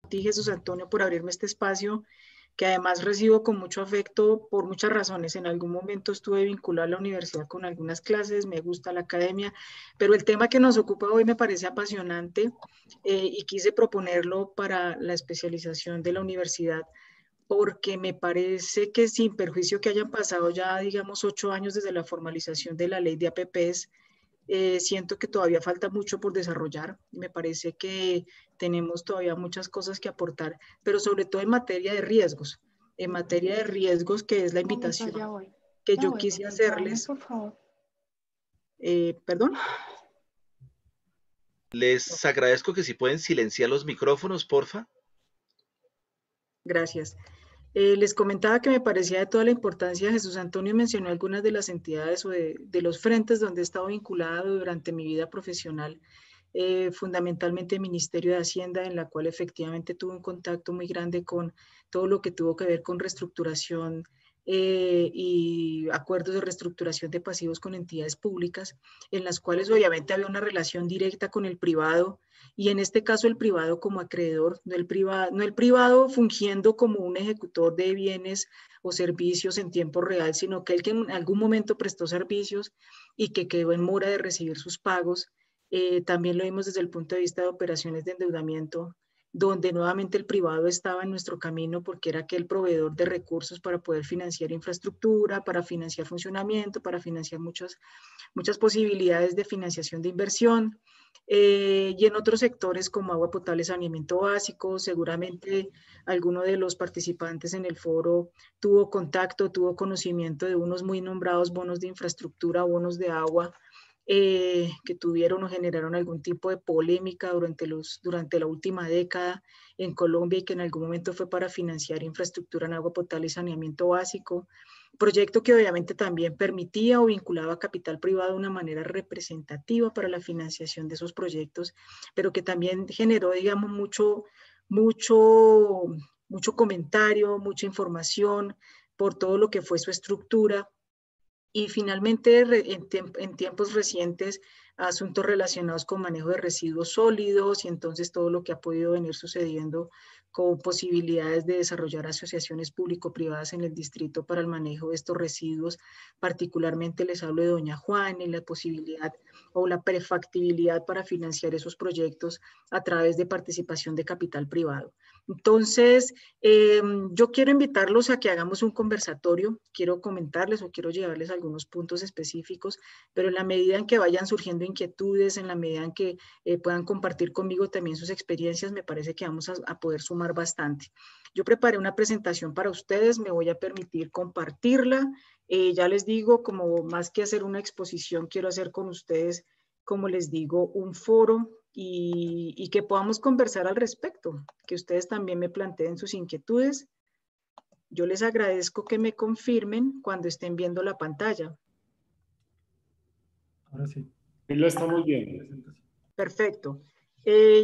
ti, Jesús Antonio, por abrirme este espacio, que además recibo con mucho afecto por muchas razones. En algún momento estuve vinculada a la universidad con algunas clases, me gusta la academia, pero el tema que nos ocupa hoy me parece apasionante y quise proponerlo para la especialización de la universidad, porque me parece que sin perjuicio que hayan pasado ya, digamos, 8 años desde la formalización de la ley de APPs, siento que todavía falta mucho por desarrollar. Me parece que tenemos todavía muchas cosas que aportar, pero sobre todo en materia de riesgos, que es la invitación que yo quise hacerles. ¿Perdón? Les agradezco que si pueden silenciar los micrófonos, porfa. Gracias. Les comentaba que me parecía de toda la importancia. Jesús Antonio mencionó algunas de las entidades o de los frentes donde he estado vinculado durante mi vida profesional, fundamentalmente el Ministerio de Hacienda, en la cual efectivamente tuve un contacto muy grande con todo lo que tuvo que ver con reestructuración y acuerdos de reestructuración de pasivos con entidades públicas, en las cuales obviamente había una relación directa con el privado, y en este caso el privado como acreedor, no el privado fungiendo como un ejecutor de bienes o servicios en tiempo real, sino que el que en algún momento prestó servicios y que quedó en mora de recibir sus pagos. También lo vimos desde el punto de vista de operaciones de endeudamiento, donde nuevamente el privado estaba en nuestro camino porque era aquel proveedor de recursos para poder financiar infraestructura, para financiar funcionamiento, para financiar muchas posibilidades de financiación de inversión. Y en otros sectores como agua potable, saneamiento básico, seguramente alguno de los participantes en el foro tuvo contacto, tuvo conocimiento de unos muy nombrados bonos de infraestructura, bonos de agua, que tuvieron o generaron algún tipo de polémica durante la última década en Colombia, y que en algún momento fue para financiar infraestructura en agua potable y saneamiento básico. Proyecto que obviamente también permitía o vinculaba capital privado de una manera representativa para la financiación de esos proyectos, pero que también generó, digamos, mucho comentario, mucha información por todo lo que fue su estructura. Y finalmente, en tiempos recientes, asuntos relacionados con manejo de residuos sólidos, y entonces todo lo que ha podido venir sucediendo con posibilidades de desarrollar asociaciones público-privadas en el distrito para el manejo de estos residuos. Particularmente les hablo de Doña Juan, en la posibilidad o la prefactibilidad para financiar esos proyectos a través de participación de capital privado. Entonces, yo quiero invitarlos a que hagamos un conversatorio, quiero comentarles o quiero llevarles algunos puntos específicos, pero en la medida en que vayan surgiendo inquietudes, en la medida en que puedan compartir conmigo también sus experiencias, me parece que vamos a poder sumar bastante. Yo preparé una presentación para ustedes, me voy a permitir compartirla. Ya les digo, como más que hacer una exposición, quiero hacer con ustedes, como les digo, un foro y que podamos conversar al respecto, que ustedes también me planteen sus inquietudes. Yo les agradezco que me confirmen cuando estén viendo la pantalla. Ahora sí. Y lo estamos viendo. Perfecto.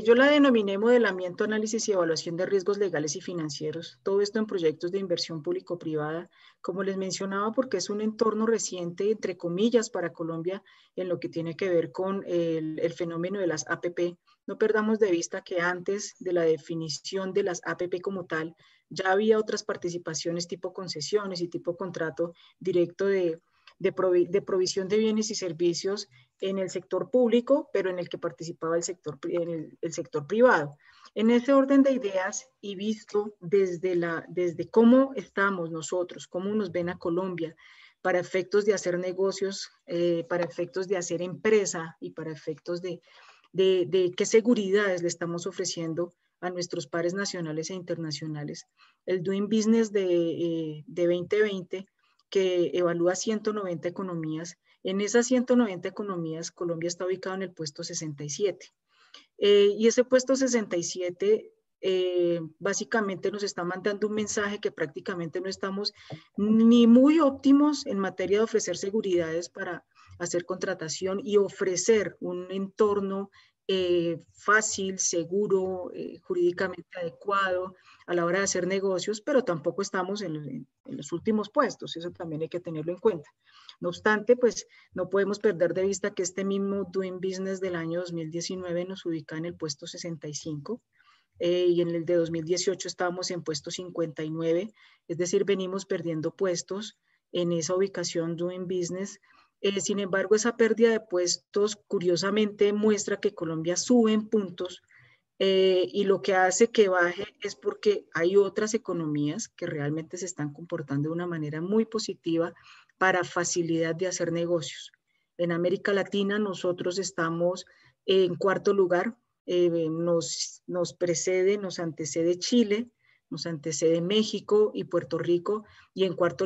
Yo la denominé modelamiento, análisis y evaluación de riesgos legales y financieros. Todo esto en proyectos de inversión público-privada, como les mencionaba, porque es un entorno reciente, entre comillas, para Colombia en lo que tiene que ver con el fenómeno de las APP. No perdamos de vista que antes de la definición de las APP como tal, ya había otras participaciones tipo concesiones y tipo contrato directo de provisión de bienes y servicios en el sector público, pero en el que participaba el sector privado. En ese orden de ideas y visto desde cómo estamos nosotros, cómo nos ven a Colombia, para efectos de hacer negocios, para efectos de hacer empresa y para efectos de qué seguridades le estamos ofreciendo a nuestros pares nacionales e internacionales. El Doing Business de 2020, que evalúa 190 economías. En esas 190 economías, Colombia está ubicado en el puesto 67. Y ese puesto 67 básicamente nos está mandando un mensaje que prácticamente no estamos ni muy óptimos en materia de ofrecer seguridades para hacer contratación y ofrecer un entorno fácil, seguro, jurídicamente adecuado a la hora de hacer negocios, pero tampoco estamos en los últimos puestos, eso también hay que tenerlo en cuenta. No obstante, pues no podemos perder de vista que este mismo Doing Business del año 2019 nos ubica en el puesto 65. y en el de 2018 estábamos en puesto 59, es decir, venimos perdiendo puestos en esa ubicación Doing Business. Sin embargo, esa pérdida de puestos curiosamente muestra que Colombia sube en puntos, y lo que hace que baje es porque hay otras economías que realmente se están comportando de una manera muy positiva para facilidad de hacer negocios. En América Latina nosotros estamos en cuarto lugar, nos precede, nos antecede Chile, nos antecede México y Puerto Rico, y en cuarto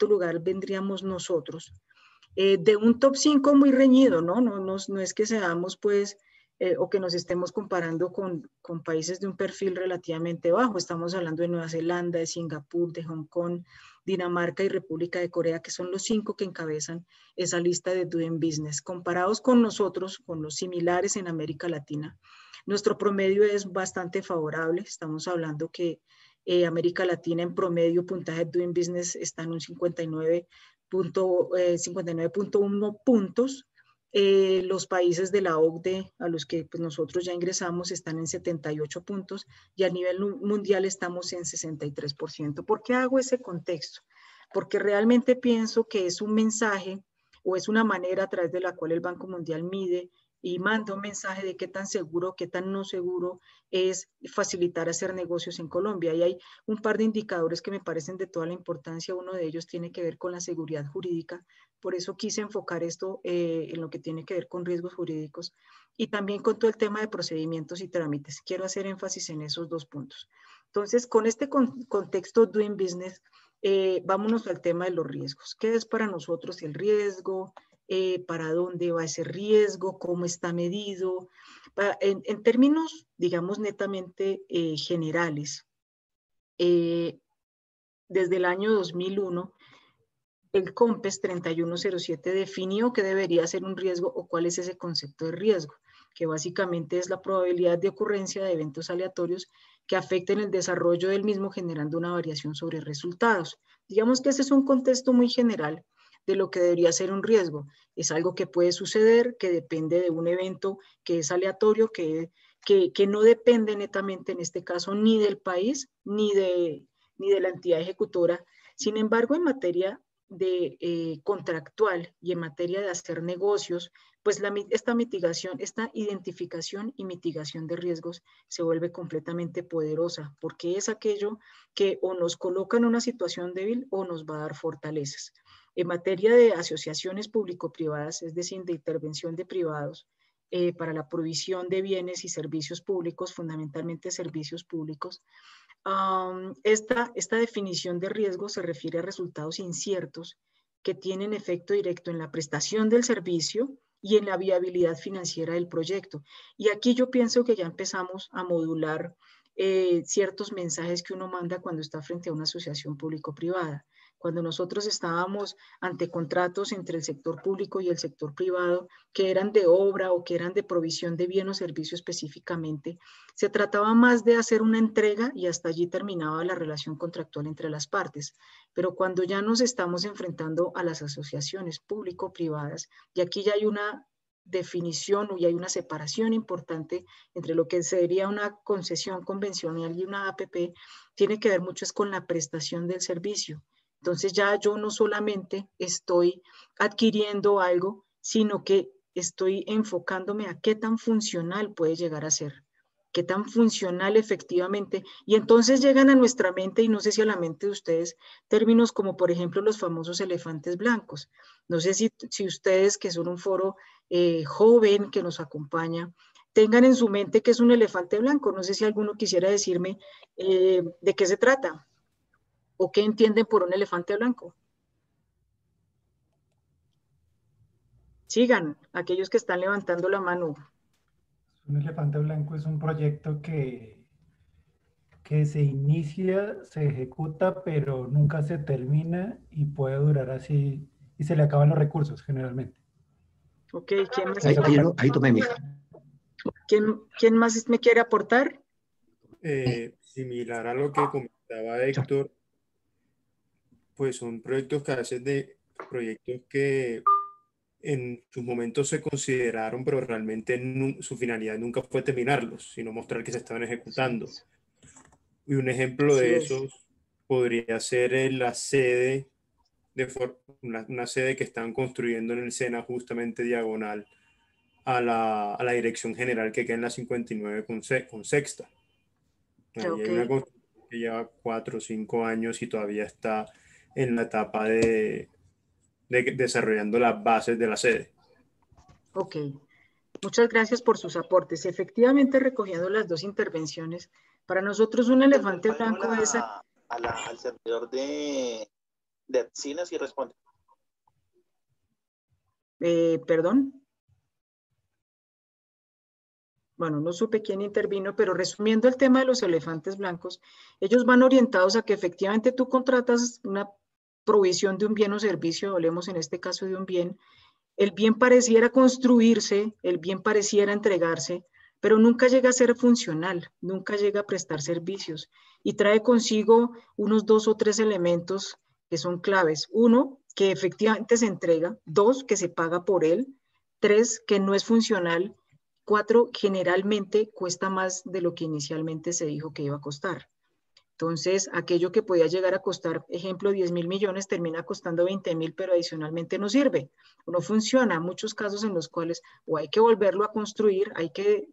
lugar vendríamos nosotros. De un top 5 muy reñido, ¿no? No es que seamos pues, o que nos estemos comparando con países de un perfil relativamente bajo. Estamos hablando de Nueva Zelanda, de Singapur, de Hong Kong, Dinamarca y República de Corea, que son los 5 que encabezan esa lista de Doing Business. Comparados con nosotros, con los similares en América Latina, nuestro promedio es bastante favorable. Estamos hablando que América Latina en promedio, puntaje de Doing Business está en un 59.1 puntos. Los países de la OCDE a los que pues, nosotros ya ingresamos están en 78 puntos y a nivel mundial estamos en 63%. ¿Por qué hago ese contexto? Porque realmente pienso que es un mensaje o es una manera a través de la cual el Banco Mundial mide y manda un mensaje de qué tan seguro, qué tan no seguro es facilitar hacer negocios en Colombia. Y hay un par de indicadores que me parecen de toda la importancia. Uno de ellos tiene que ver con la seguridad jurídica. Por eso quise enfocar esto en lo que tiene que ver con riesgos jurídicos y también con todo el tema de procedimientos y trámites. Quiero hacer énfasis en esos 2 puntos. Entonces, con este contexto Doing Business, vámonos al tema de los riesgos. ¿Qué es para nosotros el riesgo? ¿Para dónde va ese riesgo? ¿Cómo está medido? En términos, digamos, netamente generales, desde el año 2001, el COMPES 3107 definió qué debería ser un riesgo o cuál es ese concepto de riesgo, que básicamente es la probabilidad de ocurrencia de eventos aleatorios que afecten el desarrollo del mismo generando una variación sobre resultados. Digamos que ese es un contexto muy general de lo que debería ser un riesgo. Es algo que puede suceder, que depende de un evento que es aleatorio, que no depende netamente en este caso ni del país ni de la entidad ejecutora. Sin embargo, en materia de contractual y en materia de hacer negocios, pues esta mitigación, esta identificación y mitigación de riesgos se vuelve completamente poderosa, porque es aquello que o nos coloca en una situación débil o nos va a dar fortalezas. En materia de asociaciones público-privadas, es decir, de intervención de privados, para la provisión de bienes y servicios públicos, fundamentalmente servicios públicos, esta definición de riesgo se refiere a resultados inciertos que tienen efecto directo en la prestación del servicio y en la viabilidad financiera del proyecto. Y aquí yo pienso que ya empezamos a modular ciertos mensajes que uno manda cuando está frente a una asociación público-privada. Cuando nosotros estábamos ante contratos entre el sector público y el sector privado, que eran de obra o que eran de provisión de bien o servicio específicamente, se trataba más de hacer una entrega y hasta allí terminaba la relación contractual entre las partes. Pero cuando ya nos estamos enfrentando a las asociaciones público-privadas, y aquí ya hay una definición y hay una separación importante entre lo que sería una concesión convencional y una APP, tiene que ver mucho es con la prestación del servicio. Entonces ya yo no solamente estoy adquiriendo algo, sino que estoy enfocándome a qué tan funcional puede llegar a ser, qué tan funcional efectivamente. Y entonces llegan a nuestra mente, y no sé si a la mente de ustedes, términos como por ejemplo los famosos elefantes blancos. No sé si ustedes, que son un foro joven que nos acompaña, tengan en su mente qué es un elefante blanco. No sé si alguno quisiera decirme de qué se trata o qué entienden por un elefante blanco. Sigan, aquellos que están levantando la mano. Un elefante blanco es un proyecto que se inicia, se ejecuta, pero nunca se termina y puede durar así y se le acaban los recursos generalmente. Ok, ¿quién más, Ahí tomé mi. ¿quién más me quiere aportar? Similar a lo que comentaba Héctor, pues son proyectos que en sus momentos se consideraron, pero realmente su finalidad nunca fue terminarlos, sino mostrar que se estaban ejecutando. Y un ejemplo Así de es. esos podría ser la sede, una sede que están construyendo en el SENA justamente diagonal a la dirección general que queda en la 59 con sexta. Ahí Ok. hay una construcción que lleva 4 o 5 años y todavía está en la etapa de desarrollando las bases de la sede. Ok. Muchas gracias por sus aportes. Efectivamente, recogiendo las dos intervenciones, para nosotros un elefante blanco es... Al servidor de Atsinas y responde. Perdón. Bueno, no supe quién intervino, pero resumiendo el tema de los elefantes blancos, ellos van orientados a que efectivamente tú contratas una provisión de un bien o servicio, hablemos en este caso de un bien, el bien pareciera construirse, el bien pareciera entregarse, pero nunca llega a ser funcional, nunca llega a prestar servicios y trae consigo unos 2 o 3 elementos que son claves. Uno, que efectivamente se entrega. 2, que se paga por él. 3, que no es funcional. 4, generalmente cuesta más de lo que inicialmente se dijo que iba a costar. Entonces, aquello que podía llegar a costar, ejemplo, 10.000 millones, termina costando 20.000, pero adicionalmente no sirve, o no funciona. Muchos casos en los cuales o hay que volverlo a construir, hay que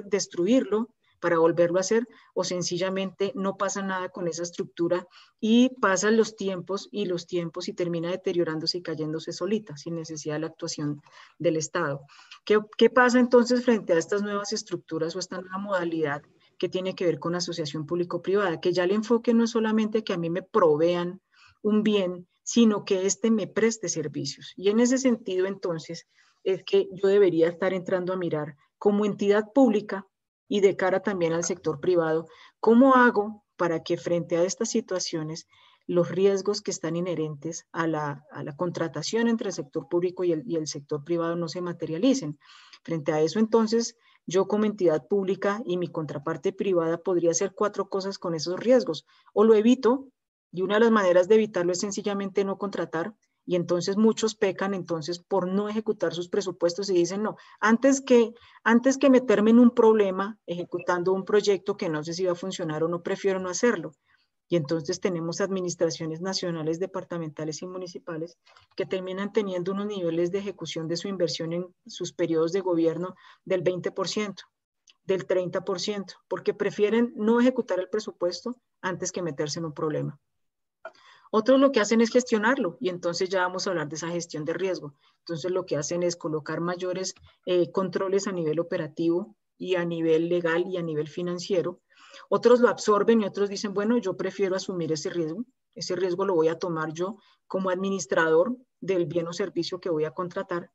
destruirlo para volverlo a hacer, o sencillamente no pasa nada con esa estructura y pasan los tiempos y termina deteriorándose y cayéndose solita, sin necesidad de la actuación del Estado. ¿Qué pasa entonces frente a estas nuevas estructuras o esta nueva modalidad que tiene que ver con asociación público-privada? Que ya el enfoque no es solamente que a mí me provean un bien, sino que éste me preste servicios. Y en ese sentido, entonces, es que yo debería estar entrando a mirar como entidad pública y de cara también al sector privado, ¿cómo hago para que frente a estas situaciones los riesgos que están inherentes a la contratación entre el sector público y el sector privado no se materialicen? Frente a eso, entonces, yo como entidad pública y mi contraparte privada podría hacer 4 cosas con esos riesgos. O lo evito, y una de las maneras de evitarlo es sencillamente no contratar, y entonces muchos pecan entonces por no ejecutar sus presupuestos y dicen, no, antes que meterme en un problema ejecutando un proyecto que no sé si va a funcionar o no, prefiero no hacerlo. Y entonces tenemos administraciones nacionales, departamentales y municipales que terminan teniendo unos niveles de ejecución de su inversión en sus periodos de gobierno del 20%, del 30%, porque prefieren no ejecutar el presupuesto antes que meterse en un problema. Otros lo que hacen es gestionarlo y entonces ya vamos a hablar de esa gestión de riesgo. Entonces lo que hacen es colocar mayores controles a nivel operativo y a nivel legal y a nivel financiero. Otros lo absorben y otros dicen, bueno, yo prefiero asumir ese riesgo lo voy a tomar yo como administrador del bien o servicio que voy a contratar.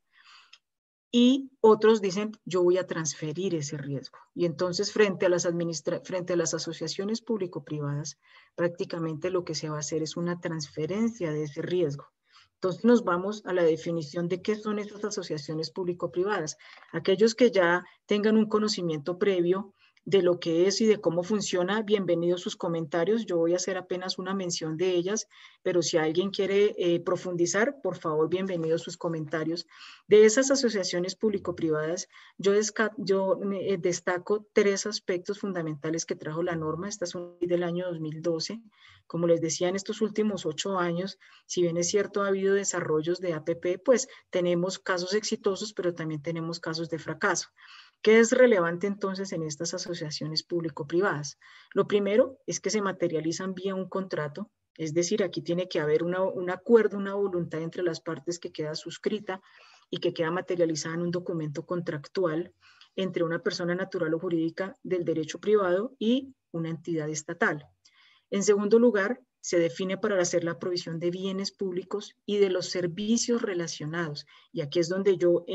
Y otros dicen, yo voy a transferir ese riesgo. Y entonces, frente a las asociaciones público-privadas, prácticamente lo que se va a hacer es una transferencia de ese riesgo. Entonces, nos vamos a la definición de qué son esas asociaciones público-privadas. Aquellos que ya tengan un conocimiento previo de lo que es y de cómo funciona, bienvenidos sus comentarios. Yo voy a hacer apenas una mención de ellas, pero si alguien quiere profundizar, por favor, bienvenidos sus comentarios. De esas asociaciones público-privadas, yo destaco 3 aspectos fundamentales que trajo la norma. Esta es una ley del año 2012. Como les decía, en estos últimos 8 años, si bien es cierto, ha habido desarrollos de APP, pues tenemos casos exitosos, pero también tenemos casos de fracaso. ¿Qué es relevante entonces en estas asociaciones público-privadas? Lo primero es que se materializan vía un contrato, es decir, aquí tiene que haber un acuerdo, una voluntad entre las partes que queda suscrita y que queda materializada en un documento contractual entre una persona natural o jurídica del derecho privado y una entidad estatal. En segundo lugar, se define para hacer la provisión de bienes públicos y de los servicios relacionados. Y aquí es donde yo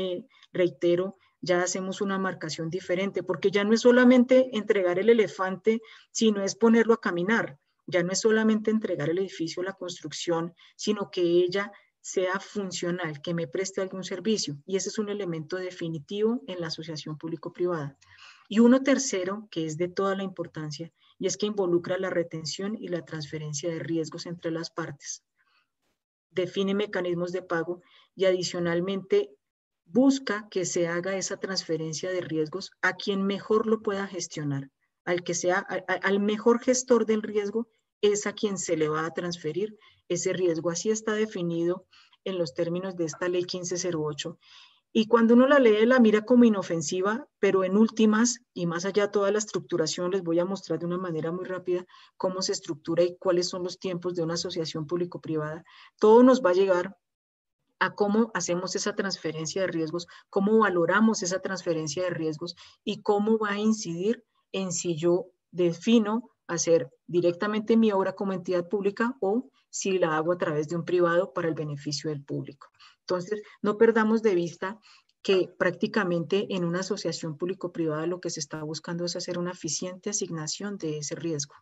reitero, ya hacemos una marcación diferente, porque ya no es solamente entregar el elefante, sino es ponerlo a caminar. Ya no es solamente entregar el edificio, la construcción, sino que ella sea funcional, que me preste algún servicio. Y ese es un elemento definitivo en la asociación público-privada. Y uno tercero, que es de toda la importancia, y es que involucra la retención y la transferencia de riesgos entre las partes. define mecanismos de pago y adicionalmente busca que se haga esa transferencia de riesgos a quien mejor lo pueda gestionar, al que sea, al mejor gestor del riesgo es a quien se le va a transferir ese riesgo. Así está definido en los términos de esta ley 1508. Y cuando uno la lee, la mira como inofensiva, pero en últimas, y más allá de toda la estructuración, les voy a mostrar de una manera muy rápida cómo se estructura y cuáles son los tiempos de una asociación público-privada. Todo nos va a llegar a cómo hacemos esa transferencia de riesgos, cómo valoramos esa transferencia de riesgos y cómo va a incidir en si yo defino hacer directamente mi obra como entidad pública o si la hago a través de un privado para el beneficio del público. Entonces, no perdamos de vista que prácticamente en una asociación público-privada lo que se está buscando es hacer una eficiente asignación de ese riesgo.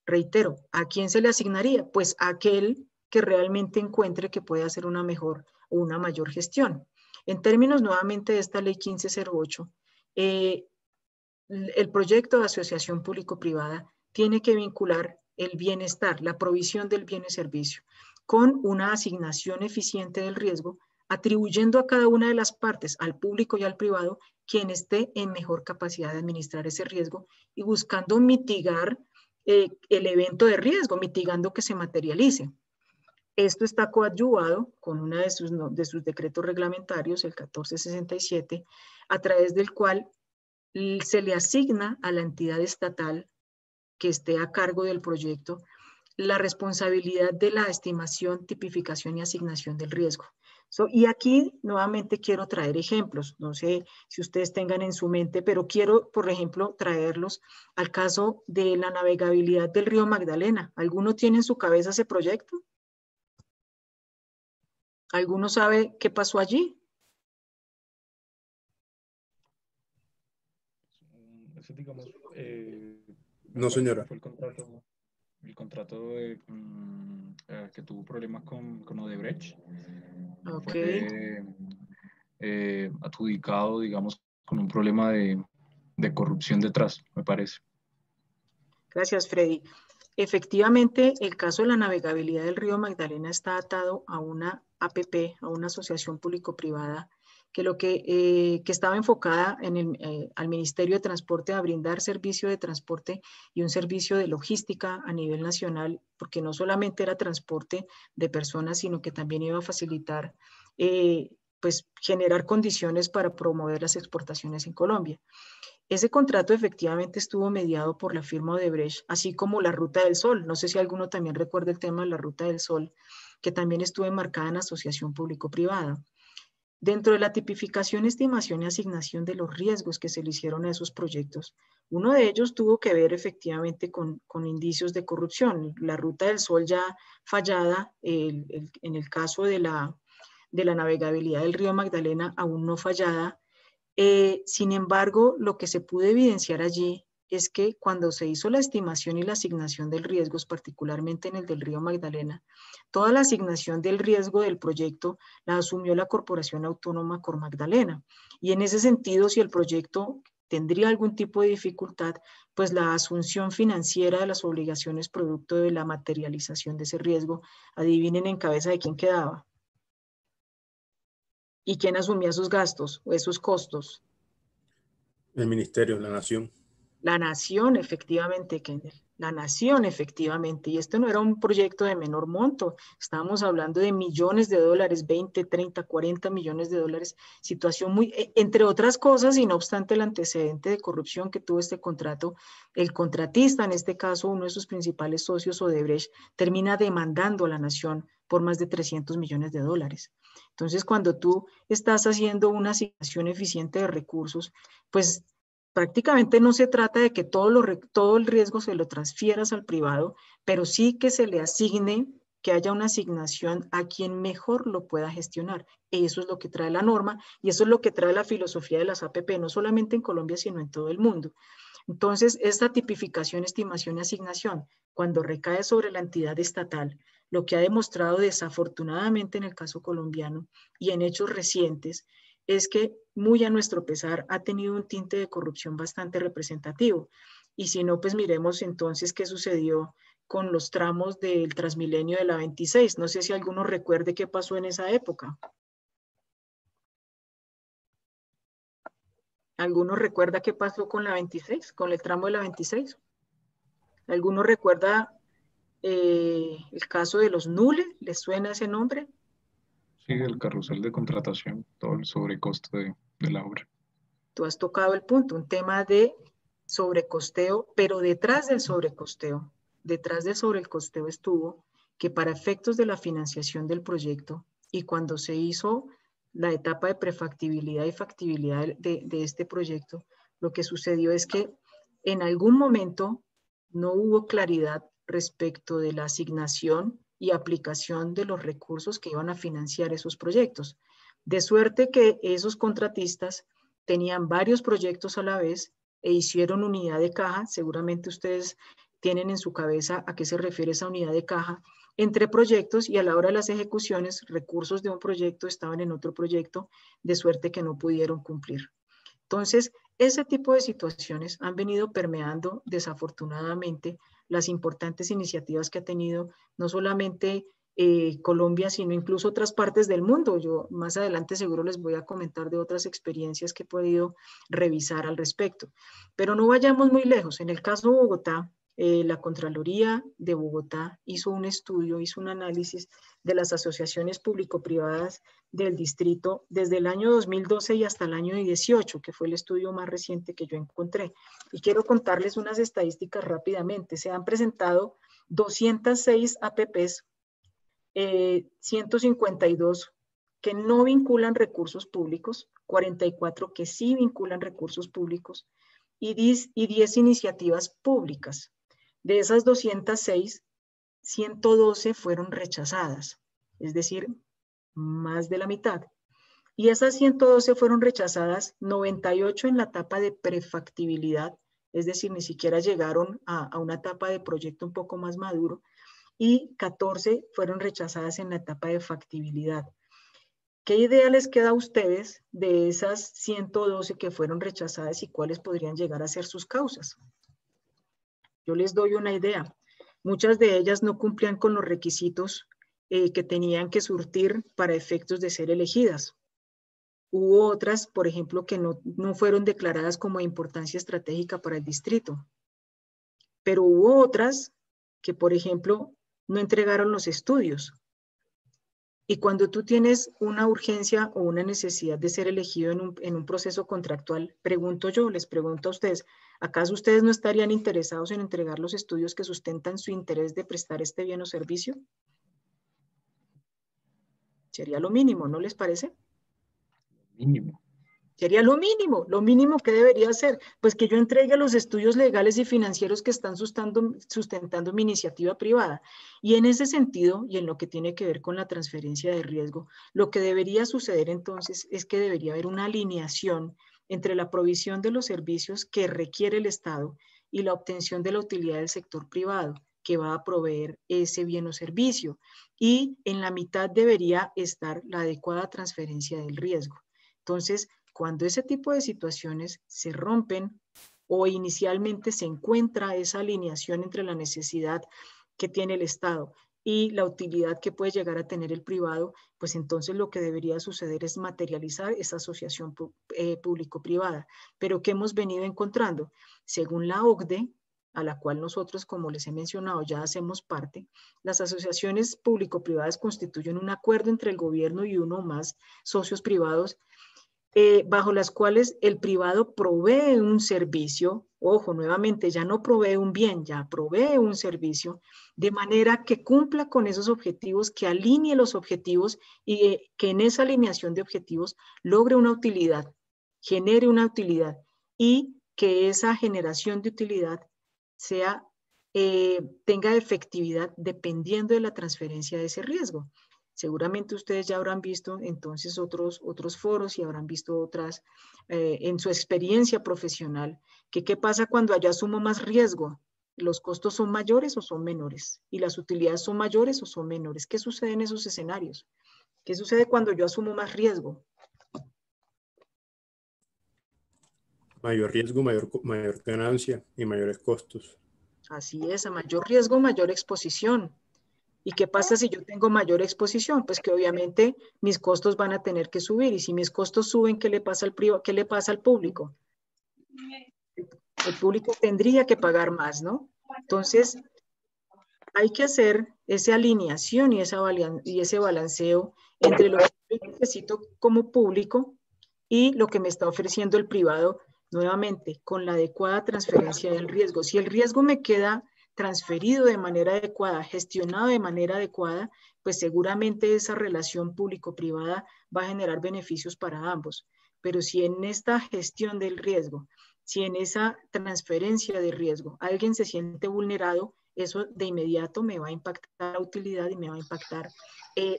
Reitero, ¿a quién se le asignaría? Pues a aquel que realmente encuentre que puede hacer una mejor o una mayor gestión. En términos nuevamente de esta ley 1508, el proyecto de asociación público-privada tiene que vincular el bienestar, la provisión del bien y servicio, con una asignación eficiente del riesgo, atribuyendo a cada una de las partes, al público y al privado, quien esté en mejor capacidad de administrar ese riesgo y buscando mitigar el evento de riesgo, mitigando que se materialice. Esto está coadyuvado con uno de sus decretos reglamentarios, el 1467, a través del cual se le asigna a la entidad estatal que esté a cargo del proyecto la responsabilidad de la estimación, tipificación y asignación del riesgo. Y aquí nuevamente quiero traer ejemplos, no sé si ustedes tengan en su mente, pero quiero, por ejemplo, traerlos al caso de la navegabilidad del río Magdalena. ¿Alguno tiene en su cabeza ese proyecto? ¿Alguno sabe qué pasó allí? Eso, digamos, no, señora. fue el contrato que tuvo problemas con Odebrecht. Ok. Fue adjudicado, digamos, con un problema de corrupción detrás, me parece. Gracias, Freddy. Efectivamente, el caso de la navegabilidad del río Magdalena está atado a una APP, a una asociación público-privada, que estaba enfocada al Ministerio de Transporte a brindar servicio de transporte y un servicio de logística a nivel nacional, porque no solamente era transporte de personas, sino que también iba a facilitar, pues, generar condiciones para promover las exportaciones en Colombia. Ese contrato efectivamente estuvo mediado por la firma Odebrecht, así como la Ruta del Sol. No sé si alguno también recuerda el tema de la Ruta del Sol, que también estuvo enmarcada en asociación público-privada. Dentro de la tipificación, estimación y asignación de los riesgos que se le hicieron a esos proyectos, uno de ellos tuvo que ver efectivamente con indicios de corrupción. La Ruta del Sol ya fallada, en el caso de la navegabilidad del río Magdalena aún no fallada. Sin embargo, lo que se pudo evidenciar allí es que cuando se hizo la estimación y la asignación del riesgo, particularmente en el del río Magdalena, toda la asignación del riesgo del proyecto la asumió la Corporación Autónoma Cor Magdalena. Y en ese sentido, si el proyecto tendría algún tipo de dificultad, pues la asunción financiera de las obligaciones producto de la materialización de ese riesgo, adivinen en cabeza de quién quedaba. ¿Y quién asumía esos gastos o esos costos? El Ministerio, la Nación. La Nación, efectivamente, Kendall. La Nación, efectivamente. Y esto no era un proyecto de menor monto. Estábamos hablando de millones de dólares, 20, 30, 40 millones de dólares. Situación muy, entre otras cosas, y no obstante el antecedente de corrupción que tuvo este contrato, el contratista, en este caso, uno de sus principales socios, Odebrecht, termina demandando a la Nación por más de 300 millones de dólares. Entonces, cuando tú estás haciendo una asignación eficiente de recursos, pues prácticamente no se trata de que todo el riesgo se lo transfieras al privado, pero sí que se le asigne, que haya una asignación a quien mejor lo pueda gestionar. Eso es lo que trae la norma y eso es lo que trae la filosofía de las APP, no solamente en Colombia, sino en todo el mundo. Entonces, esta tipificación, estimación y asignación, cuando recae sobre la entidad estatal, lo que ha demostrado desafortunadamente en el caso colombiano y en hechos recientes, es que muy a nuestro pesar ha tenido un tinte de corrupción bastante representativo. Y si no, pues miremos entonces qué sucedió con los tramos del Transmilenio de la 26. No sé si alguno recuerde qué pasó en esa época. ¿Alguno recuerda qué pasó con la 26, con el tramo de la 26? ¿Alguno recuerda el caso de los NULE? ¿Les suena ese nombre? Sí, el carrusel de contratación, todo el sobrecosto de la obra. Tú has tocado el punto, un tema de sobrecosteo, pero detrás del sobrecosteo estuvo que para efectos de la financiación del proyecto y cuando se hizo la etapa de prefactibilidad y factibilidad de este proyecto, lo que sucedió es que en algún momento no hubo claridad respecto de la asignación y aplicación de los recursos que iban a financiar esos proyectos. De suerte que esos contratistas tenían varios proyectos a la vez e hicieron unidad de caja. Seguramente ustedes tienen en su cabeza a qué se refiere esa unidad de caja entre proyectos, y a la hora de las ejecuciones, recursos de un proyecto estaban en otro proyecto, de suerte que no pudieron cumplir. Entonces, ese tipo de situaciones han venido permeando desafortunadamente las importantes iniciativas que ha tenido no solamente Colombia, sino incluso otras partes del mundo. Yo más adelante seguro les voy a comentar de otras experiencias que he podido revisar al respecto. Pero no vayamos muy lejos. En el caso de Bogotá, la Contraloría de Bogotá hizo un estudio, hizo un análisis de las asociaciones público-privadas del distrito desde el año 2012 y hasta el año 18, que fue el estudio más reciente que yo encontré. Y quiero contarles unas estadísticas rápidamente. Se han presentado 206 APPs, 152 que no vinculan recursos públicos, 44 que sí vinculan recursos públicos y 10 iniciativas públicas. De esas 206, 112 fueron rechazadas, es decir, más de la mitad. Y esas 112 fueron rechazadas, 98 en la etapa de prefactibilidad, es decir, ni siquiera llegaron a una etapa de proyecto un poco más maduro, y 14 fueron rechazadas en la etapa de factibilidad. ¿Qué idea les queda a ustedes de esas 112 que fueron rechazadas y cuáles podrían llegar a ser sus causas? Yo les doy una idea. Muchas de ellas no cumplían con los requisitos que tenían que surtir para efectos de ser elegidas. Hubo otras, por ejemplo, que no fueron declaradas como de importancia estratégica para el distrito. Pero hubo otras que, por ejemplo, no entregaron los estudios. Y cuando tú tienes una urgencia o una necesidad de ser elegido en un proceso contractual, les pregunto a ustedes, ¿acaso ustedes no estarían interesados en entregar los estudios que sustentan su interés de prestar este bien o servicio? Sería lo mínimo, ¿no les parece? Mínimo. Sería lo mínimo que debería hacer, pues que yo entregue los estudios legales y financieros que están sustentando mi iniciativa privada. Y en ese sentido, y en lo que tiene que ver con la transferencia de riesgo, lo que debería suceder entonces es que debería haber una alineación entre la provisión de los servicios que requiere el Estado y la obtención de la utilidad del sector privado que va a proveer ese bien o servicio. Y en la mitad debería estar la adecuada transferencia del riesgo. Entonces, cuando ese tipo de situaciones se rompen o inicialmente se encuentra esa alineación entre la necesidad que tiene el Estado y la utilidad que puede llegar a tener el privado, pues entonces lo que debería suceder es materializar esa asociación público-privada. Pero ¿qué hemos venido encontrando? Según la OCDE, a la cual nosotros, como les he mencionado, ya hacemos parte, las asociaciones público-privadas constituyen un acuerdo entre el gobierno y uno o más socios privados bajo las cuales el privado provee un servicio, ojo, nuevamente, ya no provee un bien, ya provee un servicio, de manera que cumpla con esos objetivos, que alinee los objetivos y que en esa alineación de objetivos logre una utilidad, genere una utilidad y que esa generación de utilidad tenga efectividad dependiendo de la transferencia de ese riesgo. Seguramente ustedes ya habrán visto entonces otros foros y habrán visto otras en su experiencia profesional, que qué pasa cuando yo asumo más riesgo. ¿Los costos son mayores o son menores? ¿Y las utilidades son mayores o son menores? ¿Qué sucede en esos escenarios? ¿Qué sucede cuando yo asumo más riesgo? Mayor riesgo, mayor ganancia y mayores costos. Así es, a mayor riesgo, mayor exposición. ¿Y qué pasa si yo tengo mayor exposición? Pues que obviamente mis costos van a tener que subir. Y si mis costos suben, ¿qué le pasa al privado? ¿Qué le pasa al público? El público tendría que pagar más, ¿no? Entonces, hay que hacer esa alineación y ese balanceo entre lo que yo necesito como público y lo que me está ofreciendo el privado, nuevamente, con la adecuada transferencia del riesgo. Si el riesgo me queda transferido de manera adecuada, gestionado de manera adecuada, pues seguramente esa relación público-privada va a generar beneficios para ambos. Pero si en esta gestión del riesgo, si en esa transferencia de riesgo alguien se siente vulnerado, eso de inmediato me va a impactar la utilidad y me va a impactar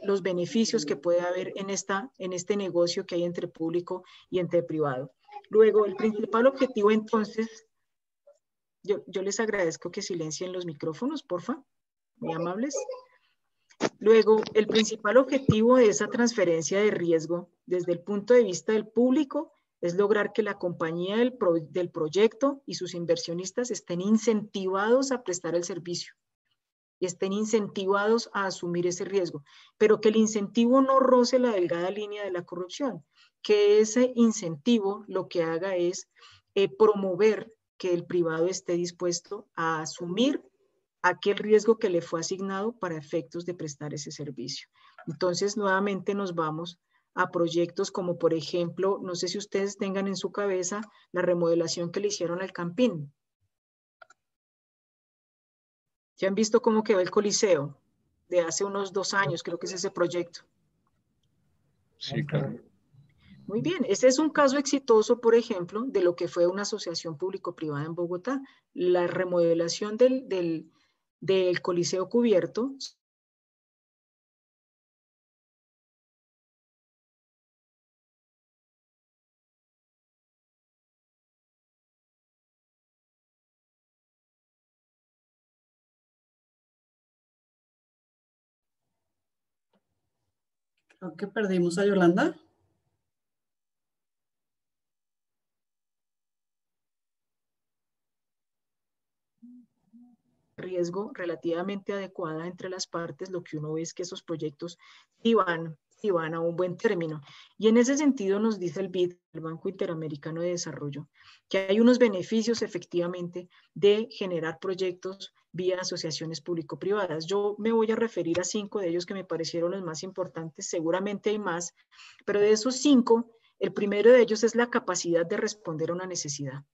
los beneficios que puede haber en este negocio que hay entre público y entre privado. Luego, el principal objetivo entonces, yo les agradezco que silencien los micrófonos, porfa, muy amables. Luego, el principal objetivo de esa transferencia de riesgo desde el punto de vista del público es lograr que la compañía del proyecto y sus inversionistas estén incentivados a prestar el servicio y estén incentivados a asumir ese riesgo, pero que el incentivo no roce la delgada línea de la corrupción, que ese incentivo lo que haga es promover que el privado esté dispuesto a asumir aquel riesgo que le fue asignado para efectos de prestar ese servicio. Entonces, nuevamente nos vamos a proyectos como, por ejemplo, no sé si ustedes tengan en su cabeza la remodelación que le hicieron al Campín. ¿Ya han visto cómo quedó el Coliseo? De hace unos 2 años, creo que es ese proyecto. Sí, claro. Muy bien, ese es un caso exitoso, por ejemplo, de lo que fue una asociación público-privada en Bogotá. La remodelación del Coliseo cubierto. Creo que perdimos a Yolanda. Riesgo relativamente adecuada entre las partes, lo que uno ve es que esos proyectos iban a un buen término. Y en ese sentido nos dice el BID, el Banco Interamericano de Desarrollo, que hay unos beneficios efectivamente de generar proyectos vía asociaciones público-privadas. Yo me voy a referir a 5 de ellos que me parecieron los más importantes, seguramente hay más, pero de esos 5, el primero de ellos es la capacidad de responder a una necesidad